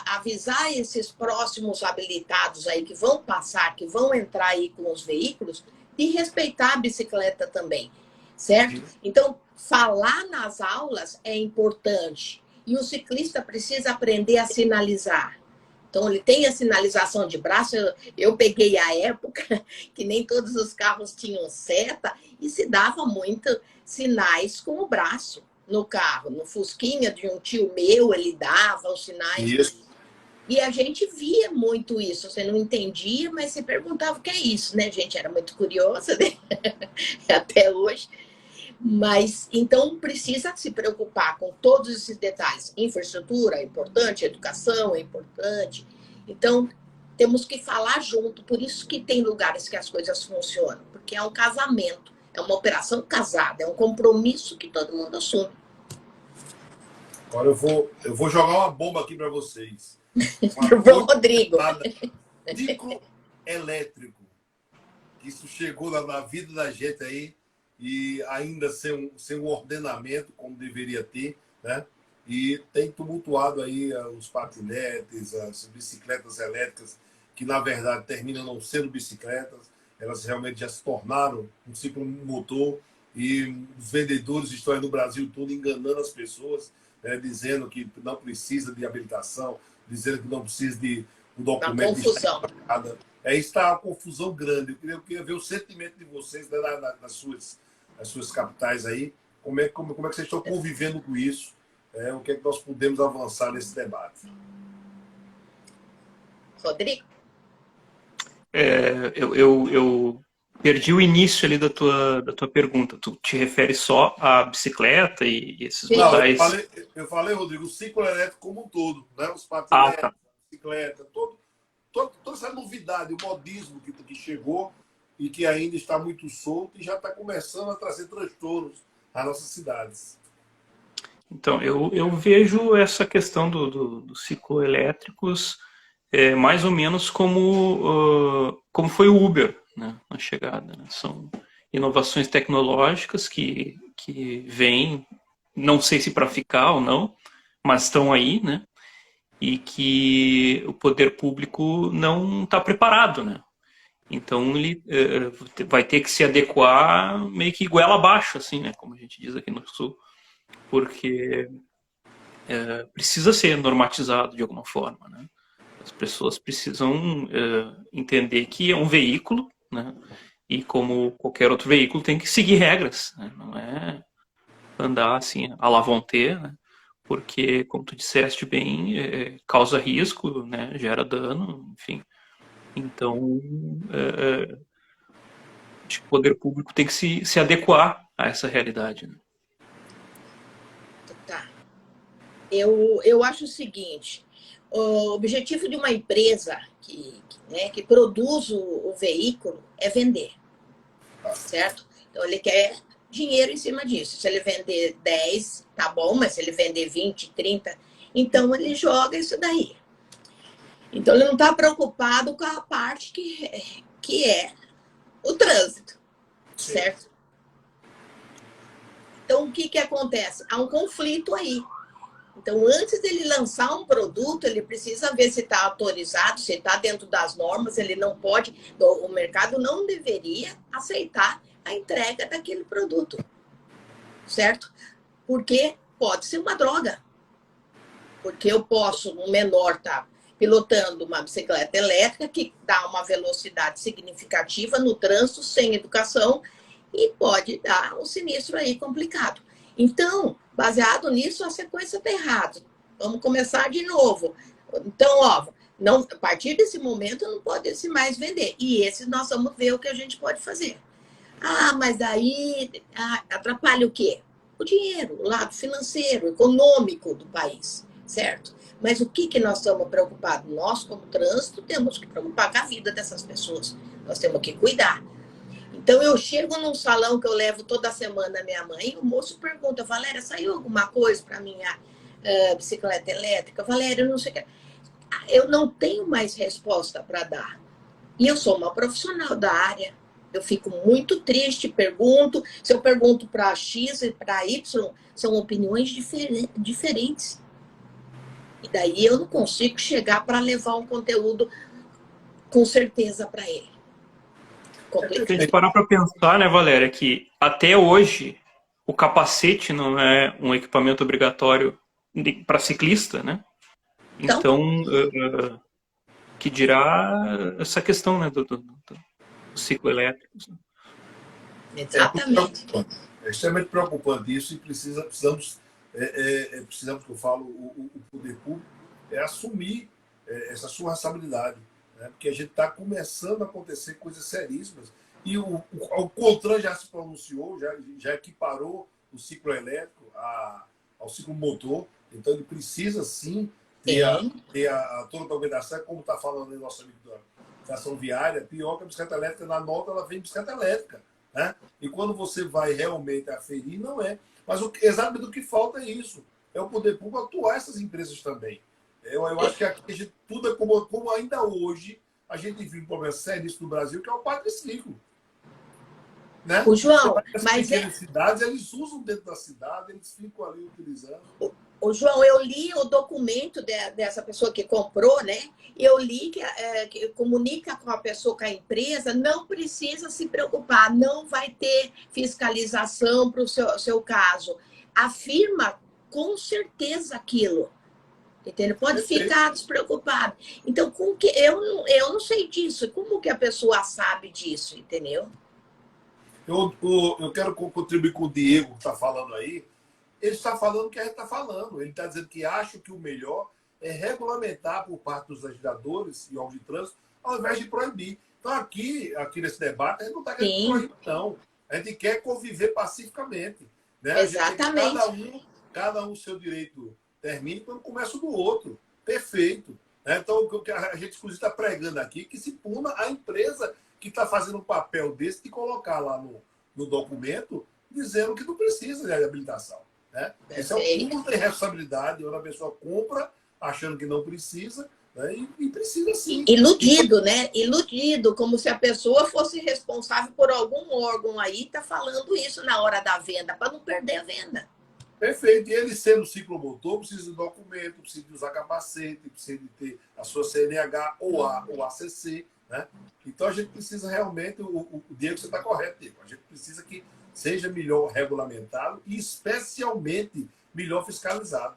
avisar esses próximos habilitados aí que vão passar, que vão entrar aí com os veículos, de respeitar a bicicleta também, certo? Então, falar nas aulas é importante e o ciclista precisa aprender a sinalizar. Então, ele tem a sinalização de braço. Eu peguei a época que nem todos os carros tinham seta e se dava muito sinais com o braço no carro. No Fusquinha de um tio meu, ele dava os sinais. Isso. E a gente via muito isso. Você não entendia, mas você perguntava o que é isso, né, gente? Era muito curiosa, né? Até hoje. Mas, então, precisa se preocupar com todos esses detalhes. Infraestrutura é importante, educação é importante. Então, temos que falar junto. Por isso que tem lugares que as coisas funcionam. Porque é um casamento, é uma operação casada, é um compromisso que todo mundo assume. Agora eu vou jogar uma bomba aqui para vocês. João Rodrigo. Ciclo elétrico. Isso chegou na vida da gente aí e ainda sem um ordenamento como deveria ter, né? E tem tumultuado aí os patinetes, as bicicletas elétricas, que na verdade terminam não sendo bicicletas, elas realmente já se tornaram um ciclo motor e os vendedores estão aí no Brasil todo enganando as pessoas, né, dizendo que não precisa de habilitação, dizendo que não precisa de um documento. Uma confusão. Está uma confusão grande. Eu queria ver o sentimento de vocês, né, nas suas capitais aí, como é que vocês estão convivendo com isso, o que é que nós podemos avançar nesse debate. Rodrigo? Eu perdi o início ali da tua pergunta. Tu te refere só à bicicleta e esses modais? Eu falei, Rodrigo, o ciclo elétrico como um todo, né? Os patinetes, tá. a bicicleta, toda essa novidade, o modismo que chegou e que ainda está muito solto e já está começando a trazer transtornos às nossas cidades. Então, eu vejo essa questão do ciclo elétricos mais ou menos como foi o Uber, né, na chegada. Né? São inovações tecnológicas que vêm, não sei se para ficar ou não, mas estão aí, né? E que o poder público não está preparado, né? Então ele vai ter que se adequar meio que goela abaixo, assim, né? Como a gente diz aqui no Sul, porque precisa ser normatizado de alguma forma, né? As pessoas precisam entender que é um veículo, né? E como qualquer outro veículo tem que seguir regras, né? Não é andar assim à la vontade, né? Porque, como tu disseste bem, causa risco, né? Gera dano, enfim. Então, acho que o poder público tem que se adequar a essa realidade. Né? Tá. Eu acho o seguinte, o objetivo de uma empresa que produz o veículo é vender, certo? Então, ele quer dinheiro em cima disso. Se ele vender 10, tá bom, mas se ele vender 20, 30, então ele joga isso daí. Então, ele não está preocupado com a parte que é o trânsito, certo? Então, o que acontece? Há um conflito aí. Então, antes dele lançar um produto, ele precisa ver se está autorizado, se está dentro das normas, ele não pode, o mercado não deveria aceitar a entrega daquele produto, certo? Porque pode ser uma droga. Porque eu posso, um menor estar pilotando uma bicicleta elétrica que dá uma velocidade significativa no trânsito, sem educação, e pode dar um sinistro aí complicado. Então, baseado nisso, a sequência está errada. Vamos começar de novo. Então, a partir desse momento não pode se mais vender. E esse nós vamos ver o que a gente pode fazer. Mas daí atrapalha o quê? O dinheiro, o lado financeiro, econômico do país, certo? Mas o que nós estamos preocupados? Nós, como trânsito, temos que preocupar com a vida dessas pessoas. Nós temos que cuidar. Então, eu chego num salão que eu levo toda semana a minha mãe, o moço pergunta, Valéria, saiu alguma coisa para minha bicicleta elétrica? Valéria, eu não sei o que. Eu não tenho mais resposta para dar. E eu sou uma profissional da área. Eu fico muito triste, pergunto. Se eu pergunto para X e para Y, são opiniões diferentes. E daí eu não consigo chegar para levar um conteúdo com certeza para ele. Se a gente parar para pensar, né, Valéria, que até hoje o capacete não é um equipamento obrigatório para ciclista, né? Então, que dirá essa questão, né, do ciclo elétrico. Né? Exatamente. É extremamente preocupante isso e precisamos que eu falo, o poder público assumir essa sua responsabilidade. Porque a gente está começando a acontecer coisas seríssimas. E o CONTRAN já se pronunciou, já equiparou o ciclo elétrico ao ciclo motor. Então, ele precisa, sim, ter a toda a documentação, como está falando aí nosso amigo da ação viária, pior que a bicicleta elétrica, na nota, ela vem bicicleta elétrica. Né? E quando você vai realmente aferir, não é. Mas exatamente o que falta é isso. é o poder público atuar essas empresas também. Eu acho que aqui a gente, tudo é como ainda hoje a gente vive um problema sério no Brasil, que é o patricínio. Né? O João, As mas pequenas cidades, eles usam dentro da cidade, eles ficam ali utilizando. O João, eu li o documento dessa pessoa que comprou, né? Eu li que comunica com a pessoa, com a empresa, não precisa se preocupar, não vai ter fiscalização para o seu caso. Afirma com certeza aquilo. Entendeu? Pode ficar despreocupado. Então, como que eu não sei disso. Como que a pessoa sabe disso, entendeu? Eu quero contribuir com o Diego, que está falando aí. Ele está falando o que a gente está falando. Ele está dizendo que acha que o melhor é regulamentar por parte dos legisladores e órgãos de trânsito, ao invés de proibir. Então, aqui nesse debate, a gente não está querendo proibir, não. A gente quer conviver pacificamente. Né? Exatamente. Cada um seu direito termine quando começa o do outro. Perfeito. Né? Então, o que a gente, inclusive, está pregando aqui, que se puna a empresa que está fazendo um papel desse de colocar lá no documento dizendo que não precisa de habilitação. Né? Esse é um cúmulo de responsabilidade, onde a pessoa compra achando que não precisa, né? E precisa sim. Iludido, né? Iludido, como se a pessoa fosse responsável por algum órgão aí, tá falando isso na hora da venda, para não perder a venda. Perfeito. E ele sendo ciclomotor, precisa de documento, precisa de usar capacete, precisa de ter a sua CNH ou ACC. Né? Então a gente precisa realmente, o Diego, você está correto, Diego. A gente precisa que seja melhor regulamentado e especialmente melhor fiscalizado.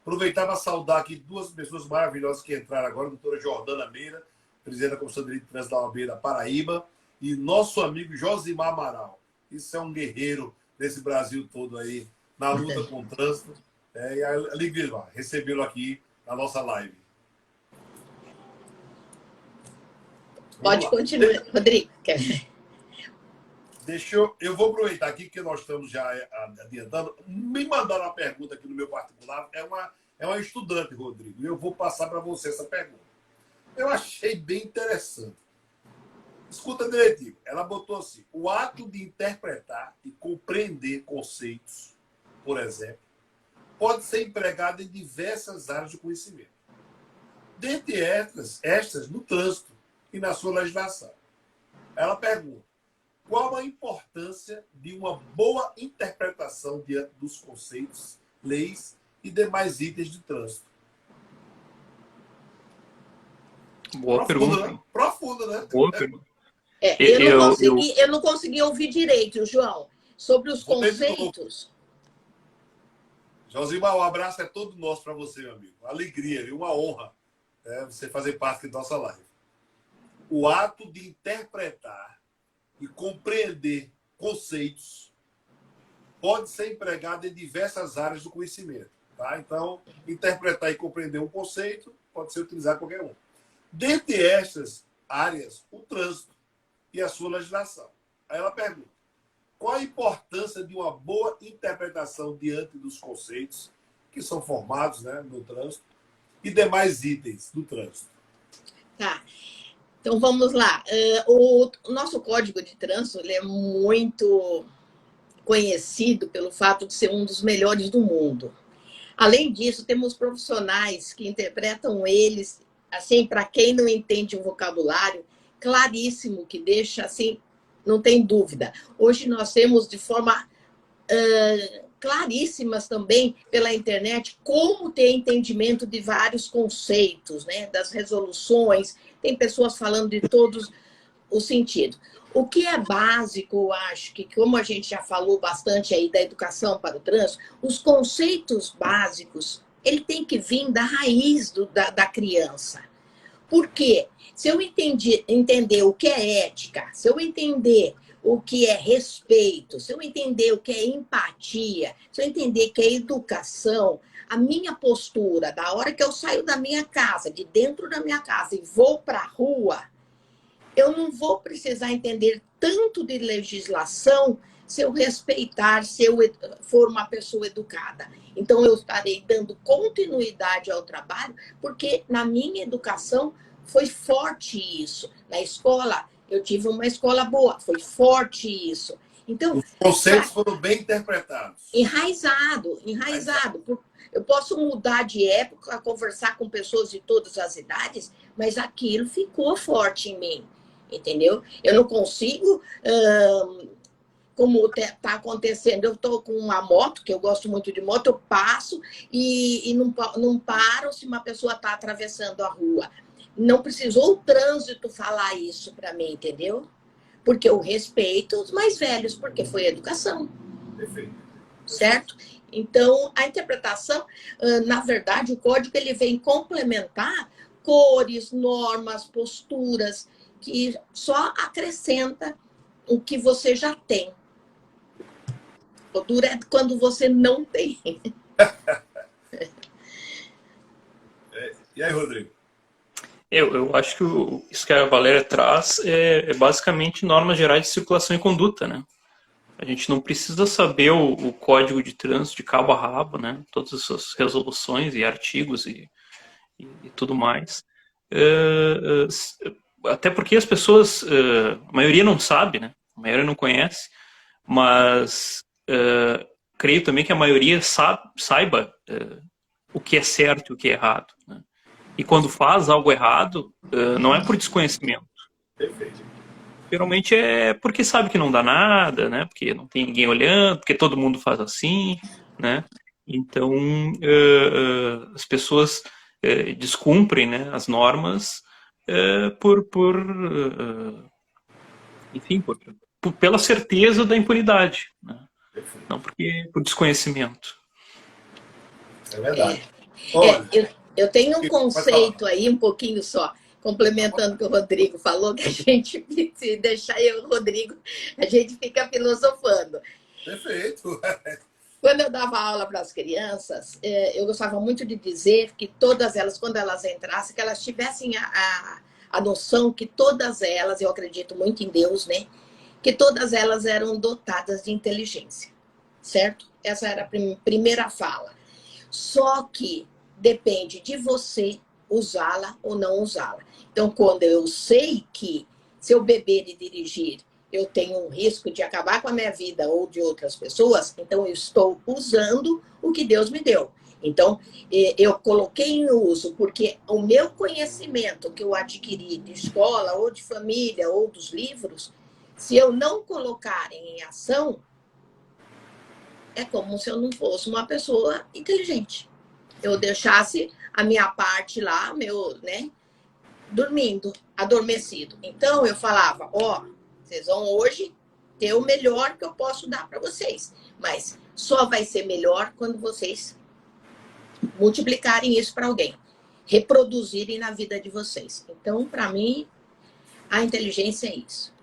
Aproveitar para saudar aqui duas pessoas maravilhosas que entraram agora, a doutora Jordana Meira, presidente da Comissão de Direito de Trânsito da OAB da Paraíba, e nosso amigo Josimar Amaral. Isso é um guerreiro desse Brasil todo aí, na luta com o trânsito. E a alegria de recebê-lo aqui na nossa live. Pode continuar, Rodrigo. Eu vou aproveitar aqui que nós estamos já adiantando. Me mandaram uma pergunta aqui no meu particular. É uma estudante, Rodrigo. E eu vou passar para você essa pergunta. Eu achei bem interessante. Escuta direitinho. Ela botou assim: o ato de interpretar e compreender conceitos, por exemplo, pode ser empregado em diversas áreas de conhecimento. Dentre estas no trânsito e na sua legislação. Ela pergunta: qual a importância de uma boa interpretação diante dos conceitos, leis e demais itens de trânsito? Boa pergunta. Né? Profunda, né? Boa pergunta. Eu não consegui ouvir direito, João, sobre os conceitos. Josimar, um abraço é todo nosso para você, meu amigo. Uma alegria, uma honra você fazer parte da nossa live. O ato de interpretar e compreender conceitos pode ser empregado em diversas áreas do conhecimento. Tá? Então, interpretar e compreender um conceito pode ser utilizado em qualquer um. Dentre estas áreas, o trânsito e a sua legislação. Aí ela pergunta: qual a importância de uma boa interpretação diante dos conceitos que são formados, né, no trânsito e demais itens do trânsito? Tá. Então, vamos lá. O nosso Código de Trânsito ele é muito conhecido pelo fato de ser um dos melhores do mundo. Além disso, temos profissionais que interpretam eles, assim, para quem não entende o vocabulário, claríssimo, que deixa, assim, não tem dúvida. Hoje nós temos de forma claríssimas também pela internet como ter entendimento de vários conceitos, né, das resoluções. Tem pessoas falando de todos os sentidos. O que é básico, eu acho que, como a gente já falou bastante aí da educação para o trânsito, os conceitos básicos, ele tem que vir da raiz da criança. Por quê? Se eu entender o que é ética, se eu entender o que é respeito, se eu entender o que é empatia, se eu entender o que é educação, a minha postura, da hora que eu saio da minha casa, de dentro da minha casa e vou para a rua, eu não vou precisar entender tanto de legislação se eu respeitar, se eu for uma pessoa educada. Então, eu estarei dando continuidade ao trabalho, porque na minha educação foi forte isso. Na escola, eu tive uma escola boa, foi forte isso. Então, os conceitos foram bem interpretados. Enraizado. Eu posso mudar de época, conversar com pessoas de todas as idades, mas aquilo ficou forte em mim, entendeu? Eu não consigo, como está acontecendo, eu estou com uma moto, que eu gosto muito de moto, eu passo e não paro se uma pessoa está atravessando a rua. Não precisou o trânsito falar isso para mim, entendeu? Porque eu respeito os mais velhos, porque foi educação. Perfeito. Certo? Então, a interpretação, na verdade, o código ele vem complementar cores, normas, posturas, que só acrescenta o que você já tem. O duro é quando você não tem. E aí, Rodrigo? Eu acho que isso que a Valéria traz é basicamente normas gerais de circulação e conduta, né? A gente não precisa saber o código de trânsito de cabo a rabo, né? Todas as suas resoluções e artigos e tudo mais. Até porque as pessoas, a maioria não sabe, né? A maioria não conhece, mas creio também que a maioria saiba o que é certo e o que é errado, né? E quando faz algo errado, não é por desconhecimento. Perfeito. Geralmente é porque sabe que não dá nada, né? Porque não tem ninguém olhando, porque todo mundo faz assim, né? Então, as pessoas descumprem, né, as normas enfim, pela certeza da impunidade, né? Não porque por desconhecimento. É verdade. Olha, Eu tenho um conceito aí, um pouquinho só, complementando o que o Rodrigo falou, que a gente, se deixar eu e o Rodrigo, a gente fica filosofando. Perfeito. Quando eu dava aula para as crianças, eu gostava muito de dizer que todas elas, quando elas entrassem, que elas tivessem a noção que todas elas, eu acredito muito em Deus, né? Que todas elas eram dotadas de inteligência, certo? Essa era a primeira fala. Só que depende de você usá-la ou não usá-la. Então, quando eu sei que se eu beber e dirigir, eu tenho um risco de acabar com a minha vida ou de outras pessoas, então eu estou usando o que Deus me deu. Então, eu coloquei em uso, porque o meu conhecimento que eu adquiri de escola, ou de família, ou dos livros, se eu não colocar em ação, é como se eu não fosse uma pessoa inteligente. Eu deixasse a minha parte lá, né, dormindo, adormecido. Então, eu falava, vocês vão hoje ter o melhor que eu posso dar para vocês. Mas só vai ser melhor quando vocês multiplicarem isso para alguém. Reproduzirem na vida de vocês. Então, para mim, a inteligência é isso.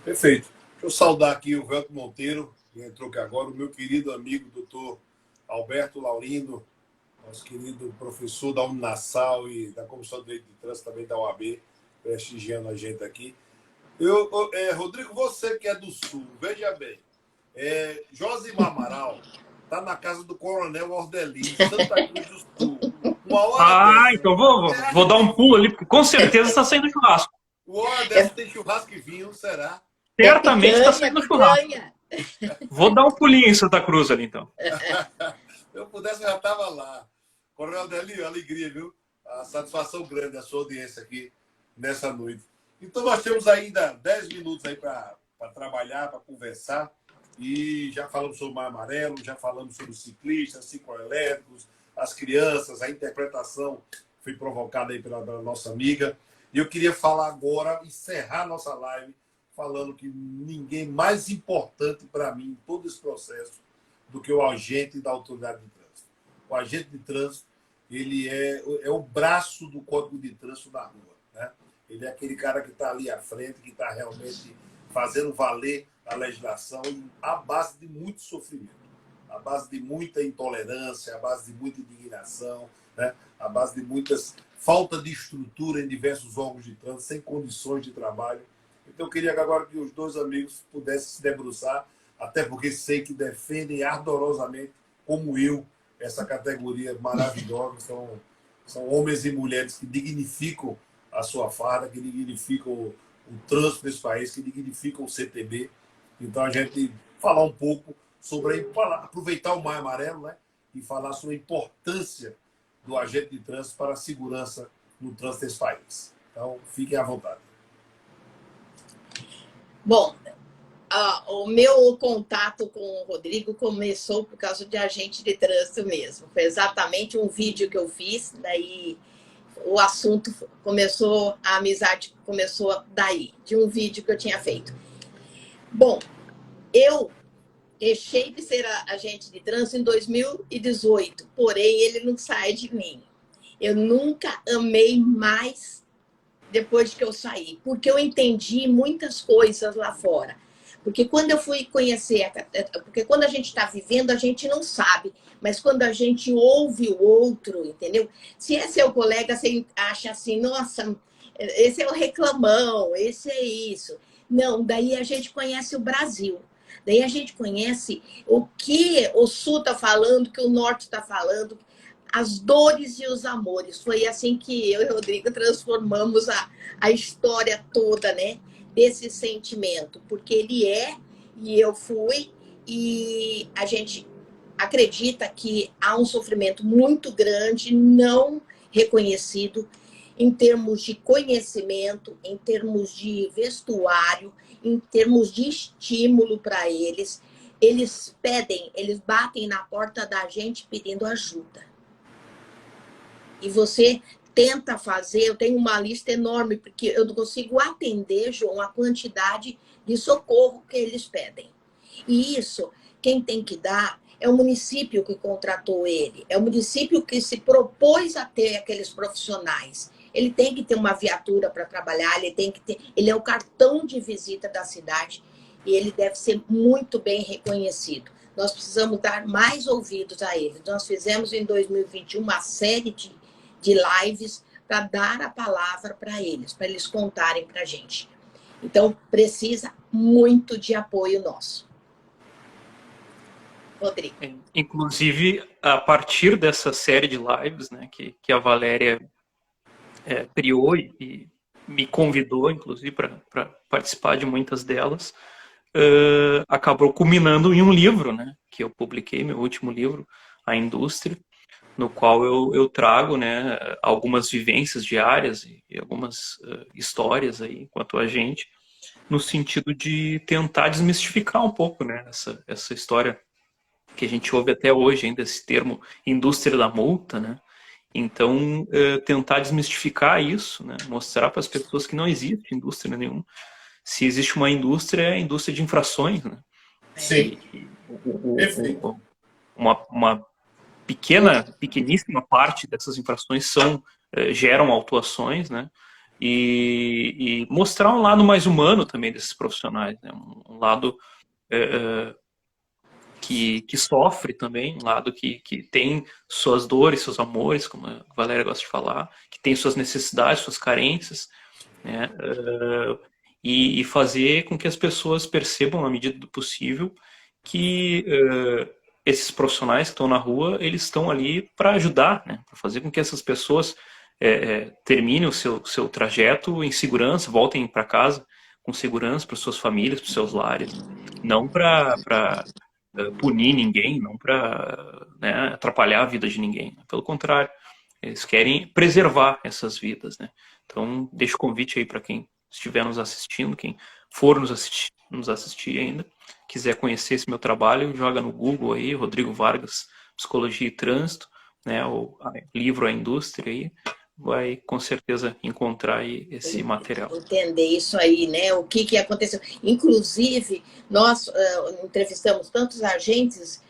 Perfeito. Deixa eu saudar aqui o Velto Monteiro, que entrou aqui agora, o meu querido amigo, doutor Alberto Laurindo, nosso querido professor da Uninasal e da Comissão de Direito de Trânsito também da OAB, prestigiando a gente aqui. Rodrigo, você que é do Sul, veja bem, Josimar Amaral está na casa do Coronel Ordelino, Santa Cruz do Sul. Uma hora dessa, então vou dar um pulo ali, porque com certeza está saindo churrasco. Uma hora dessa tem churrasco e vinho, será? Certamente está saindo churrasco. Vou dar um pulinho em Santa Cruz ali, então. Se eu pudesse, eu já estava lá. Coronel Ordelino, alegria, viu? A satisfação grande da sua audiência aqui nessa noite. Então, nós temos ainda 10 minutos aí para trabalhar, para conversar. E já falamos sobre o Maio Amarelo, já falamos sobre os ciclistas, cicloelétricos, as crianças, a interpretação foi provocada aí pela nossa amiga. E eu queria falar agora, encerrar nossa live, falando que ninguém mais importante para mim em todo esse processo do que o agente da autoridade de trânsito. O agente de trânsito, ele é o braço do Código de Trânsito na rua, né? Ele é aquele cara que está ali à frente, que está realmente fazendo valer a legislação à base de muito sofrimento, à base de muita intolerância, à base de muita indignação, né? À base de muitas falta de estrutura em diversos órgãos de trânsito, sem condições de trabalho. Então, eu queria agora que os dois amigos pudessem se debruçar, até porque sei que defendem ardorosamente, como eu, essa categoria maravilhosa. São homens e mulheres que dignificam a sua farda, que dignificam o trânsito desse país, que dignificam o CTB. Então, a gente falar um pouco sobre aproveitar o Maio Amarelo, né? e falar sobre a importância do agente de trânsito para a segurança no trânsito desse país. Então, fiquem à vontade. Bom, o meu contato com o Rodrigo começou por causa de agente de trânsito mesmo. Foi exatamente um vídeo que eu fiz, daí o assunto começou, a amizade começou daí, de um vídeo que eu tinha feito. Bom, eu deixei de ser agente de trânsito em 2018, porém ele não sai de mim. Eu nunca amei mais depois que eu saí, porque eu entendi muitas coisas lá fora. Porque quando eu fui conhecer, porque quando a gente está vivendo, a gente não sabe, mas quando a gente ouve o outro, entendeu? Se é seu colega, você acha assim, nossa, esse é o reclamão, esse é isso. Não, daí a gente conhece o Brasil. Daí a gente conhece o que o Sul está falando, o que o Norte está falando, as dores e os amores. Foi assim que eu e o Rodrigo transformamos a história toda, né? Desse sentimento, porque ele é, e eu fui, e a gente acredita que há um sofrimento muito grande, não reconhecido, em termos de conhecimento, em termos de vestuário, em termos de estímulo para eles. Eles pedem, eles batem na porta da gente pedindo ajuda. E você tenta fazer, eu tenho uma lista enorme, porque eu não consigo atender, João, a quantidade de socorro que eles pedem. E isso, quem tem que dar é o município que contratou ele, é o município que se propôs a ter aqueles profissionais. Ele tem que ter uma viatura para trabalhar, ele é o cartão de visita da cidade e ele deve ser muito bem reconhecido. Nós precisamos dar mais ouvidos a ele. Nós fizemos em 2021 uma série de lives para dar a palavra para eles contarem para a gente. Então, precisa muito de apoio nosso. Rodrigo. Inclusive, a partir dessa série de lives, né, que a Valéria criou e me convidou, inclusive, para participar de muitas delas, acabou culminando em um livro, né, que eu publiquei, meu último livro, A Indústria, no qual eu trago, né, algumas vivências diárias e algumas histórias aí enquanto agente, no sentido de tentar desmistificar um pouco, né, essa história que a gente ouve até hoje ainda, esse termo indústria da multa, né? Então, tentar desmistificar isso, né? Mostrar para as pessoas que não existe indústria nenhuma. Se existe uma indústria, é a indústria de infrações, né? Sim. Perfeito. Uma pequeníssima parte dessas infrações geram autuações, né? E mostrar um lado mais humano também desses profissionais, né? Um lado que sofre também, um lado que tem suas dores, seus amores, como a Valéria gosta de falar, que tem suas necessidades, suas carências, né? E fazer com que as pessoas percebam, na medida do possível, que esses profissionais que estão na rua, eles estão ali para ajudar, né? Para fazer com que essas pessoas terminem o seu trajeto em segurança, voltem para casa com segurança para suas famílias, para seus lares, não para punir ninguém, não para, né, atrapalhar a vida de ninguém. Pelo contrário, eles querem preservar essas vidas, né? Então, deixo o convite aí para quem estiver nos assistindo, quem for nos assistir ainda, quiser conhecer esse meu trabalho, joga no Google aí, Rodrigo Vargas, Psicologia e Trânsito, né, o livro A Indústria aí, vai com certeza encontrar aí esse material. Entender isso aí, né? O que aconteceu. Inclusive, nós entrevistamos tantos agentes,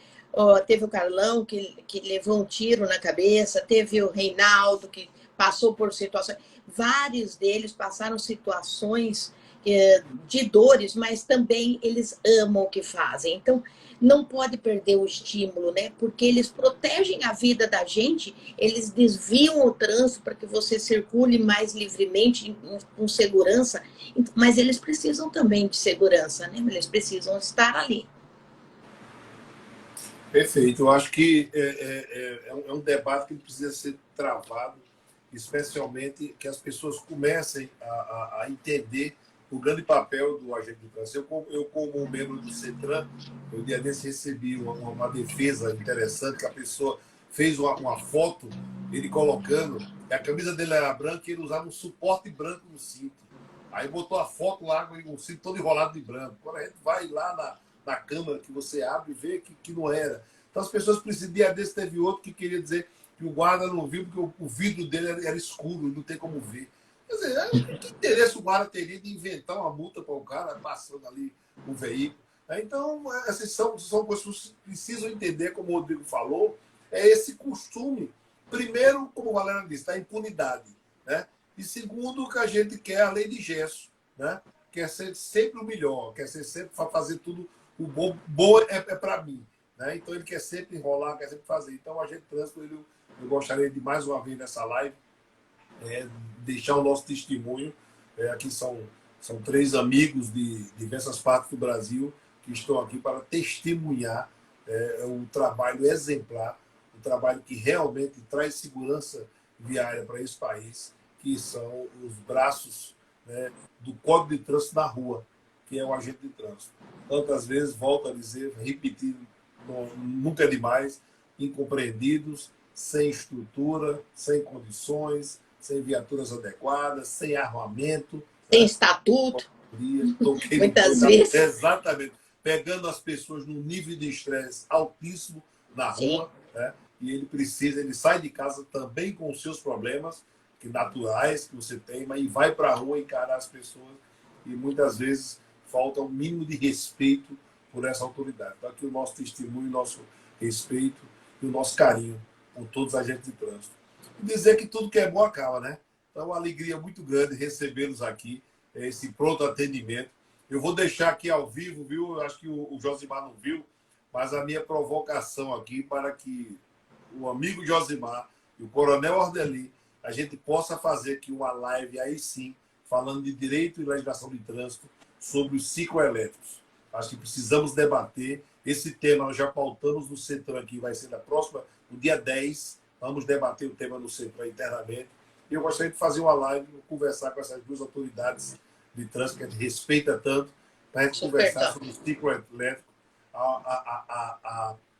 teve o Carlão que levou um tiro na cabeça, teve o Reinaldo que passou por situações, vários deles passaram situações de dores, mas também eles amam o que fazem. Então, não pode perder o estímulo, né? Porque eles protegem a vida da gente, eles desviam o trânsito para que você circule mais livremente, com segurança, mas eles precisam também de segurança, né? Eles precisam estar ali. Perfeito. Eu acho que é um debate que precisa ser travado, especialmente que as pessoas comecem a entender o grande papel do agente de trânsito. Eu como membro do CETRAN, eu dia desse recebi uma defesa interessante, que a pessoa fez uma foto, ele colocando, a camisa dele era branca e ele usava um suporte branco no cinto. Aí botou a foto lá com o cinto todo enrolado de branco. Quando a gente vai lá na câmera que você abre e vê que não era. Então as pessoas precisam, dia desse teve outro que queria dizer que o guarda não viu porque o vidro dele era escuro e não tem como ver. Quer dizer, que interesse o guarda teria de inventar uma multa para o cara passando ali o veículo? Então, essas são coisas que precisam entender, como o Rodrigo falou, é esse costume. Primeiro, como o Valério disse, da impunidade, né? E segundo, que a gente quer a lei de gesso, né? Quer ser sempre o melhor, quer ser sempre fazer tudo o bom. Bom é para mim, né? Então ele quer sempre enrolar, quer sempre fazer. Então a gente trânsito, eu gostaria de mais uma vez nessa live deixar o nosso testemunho. Aqui são 3 amigos de diversas partes do Brasil que estão aqui para testemunhar um trabalho exemplar, um trabalho que realmente traz segurança viária para esse país, que são os braços, né, do Código de Trânsito na rua, que é o agente de trânsito. Tantas vezes, volto a dizer, repetir, nunca é demais, incompreendidos, sem estrutura, sem condições, sem viaturas adequadas, sem armamento. Sem estatuto. Muitas vezes. Exatamente. Pegando as pessoas num nível de estresse altíssimo na rua, né? E ele sai de casa também com os seus problemas, que naturais que você tem, mas vai para a rua encarar as pessoas e muitas vezes falta um mínimo de respeito por essa autoridade. Então aqui o nosso testemunho, o nosso respeito e o nosso carinho por todos os agentes de trânsito. E dizer que tudo que é bom acaba, né? Então é uma alegria muito grande recebê-los aqui, esse pronto atendimento. Eu vou deixar aqui ao vivo, viu? Eu acho que o Josimar não viu, mas a minha provocação aqui para que o amigo Josimar e o Coronel Ordeli, a gente possa fazer aqui uma live aí sim, falando de direito e legislação de trânsito sobre os cicloelétricos. Acho que precisamos debater esse tema. Nós já pautamos no CETRAN aqui, vai ser no dia 10, vamos debater o tema no CETRAN internamente. E eu gostaria de fazer uma live, conversar com essas 2 autoridades de trânsito que a gente respeita tanto, para a gente conversar sobre o cicloelétrico,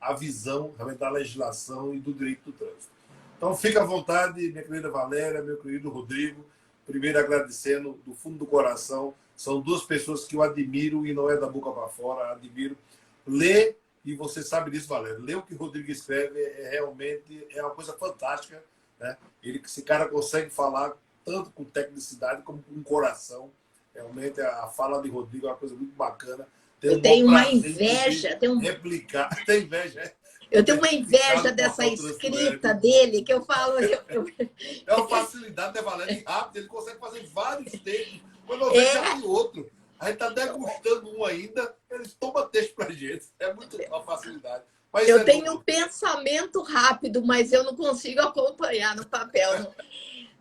a visão realmente da legislação e do direito do trânsito. Então, fica à vontade, minha querida Valéria, meu querido Rodrigo. Primeiro, agradecendo do fundo do coração. São 2 pessoas que eu admiro e não é da boca para fora, admiro. Lê, e você sabe disso, Valéria, lê o que o Rodrigo escreve, realmente uma coisa fantástica, né? Esse cara consegue falar tanto com tecnicidade como com coração. Realmente, a fala de Rodrigo é uma coisa muito bacana. Eu tenho uma inveja. Replicar. Tem inveja, Eu tenho uma inveja dessa escrita dele, que eu falo... É uma facilidade, né, Valéria? Rápido, ele consegue fazer vários textos. Quando eu vejo, já tem outro. A gente está degustando um ainda, eles tomam texto pra gente. É muito uma facilidade. Mas eu tenho um pensamento rápido, mas eu não consigo acompanhar no papel.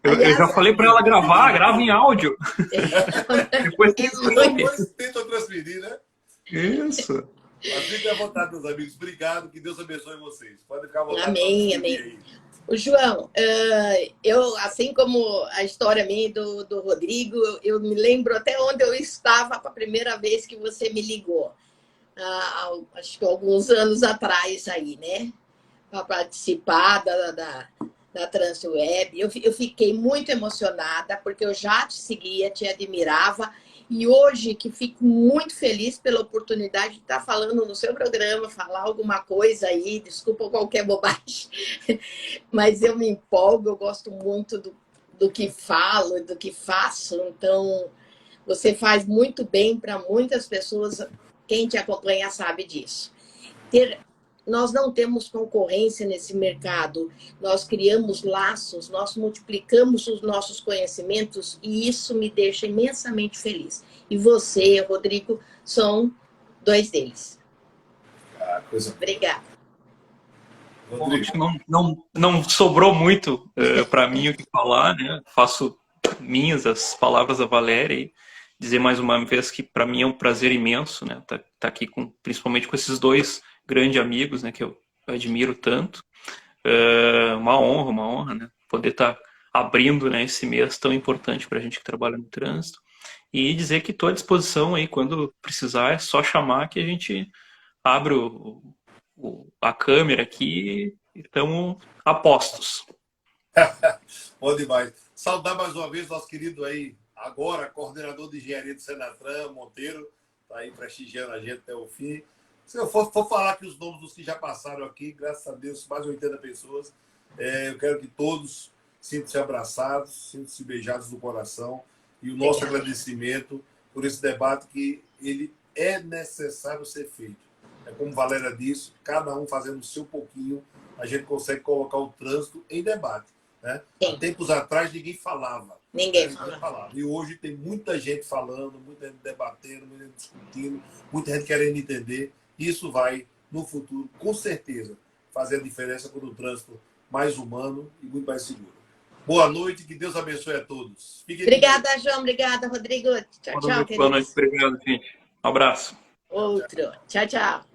Eu já falei para ela grava em áudio. Depois tenta transferir, né? Isso. Mas fiquem à vontade, meus amigos. Obrigado, que Deus abençoe vocês. Podem ficar à vontade. Amém, amém. O João, eu, assim como a história minha e do Rodrigo, eu me lembro até onde eu estava a primeira vez que você me ligou. Acho que alguns anos atrás aí, né? Para participar da Transweb. Eu fiquei muito emocionada, porque eu já te seguia, te admirava. E hoje que fico muito feliz pela oportunidade de estar falando no seu programa, falar alguma coisa aí, desculpa qualquer bobagem, mas eu me empolgo, eu gosto muito do que falo, do que faço. Então, você faz muito bem para muitas pessoas, quem te acompanha sabe disso. Nós não temos concorrência nesse mercado, nós criamos laços, nós multiplicamos os nossos conhecimentos e isso me deixa imensamente feliz. E você, Rodrigo, são 2 deles. Obrigada. Bom, acho que não sobrou muito para mim o que falar, né? Faço minhas as palavras da Valéria e dizer mais uma vez que para mim é um prazer imenso, né? Tá aqui principalmente com esses 2 grandes amigos, né, que eu admiro tanto. Uma honra, né, poder estar abrindo, né, esse mês tão importante para a gente que trabalha no trânsito. E dizer que estou à disposição aí, quando precisar, é só chamar que a gente abre a câmera aqui e estamos a postos. Bom demais. Saudar mais uma vez nosso querido aí, agora coordenador de engenharia do Senatran, Monteiro, está aí prestigiando a gente até o fim. Se eu for falar aqui os nomes dos que já passaram aqui, graças a Deus, mais de 80 pessoas, eu quero que todos sintam-se abraçados, sintam-se beijados no coração, e o nosso agradecimento por esse debate que ele é necessário ser feito. É como Valéria disse, cada um fazendo o seu pouquinho, a gente consegue colocar o trânsito em debate. Né? Há tempos atrás ninguém falava. Ninguém falava. E hoje tem muita gente falando, muita gente debatendo, muita gente discutindo, muita gente querendo entender. Isso vai, no futuro, com certeza, fazer a diferença por um trânsito mais humano e muito mais seguro. Boa noite, que Deus abençoe a todos. Obrigada, João. Obrigada, Rodrigo. Tchau, tchau. Boa noite, obrigado, gente. Um abraço. Outro. Tchau, tchau.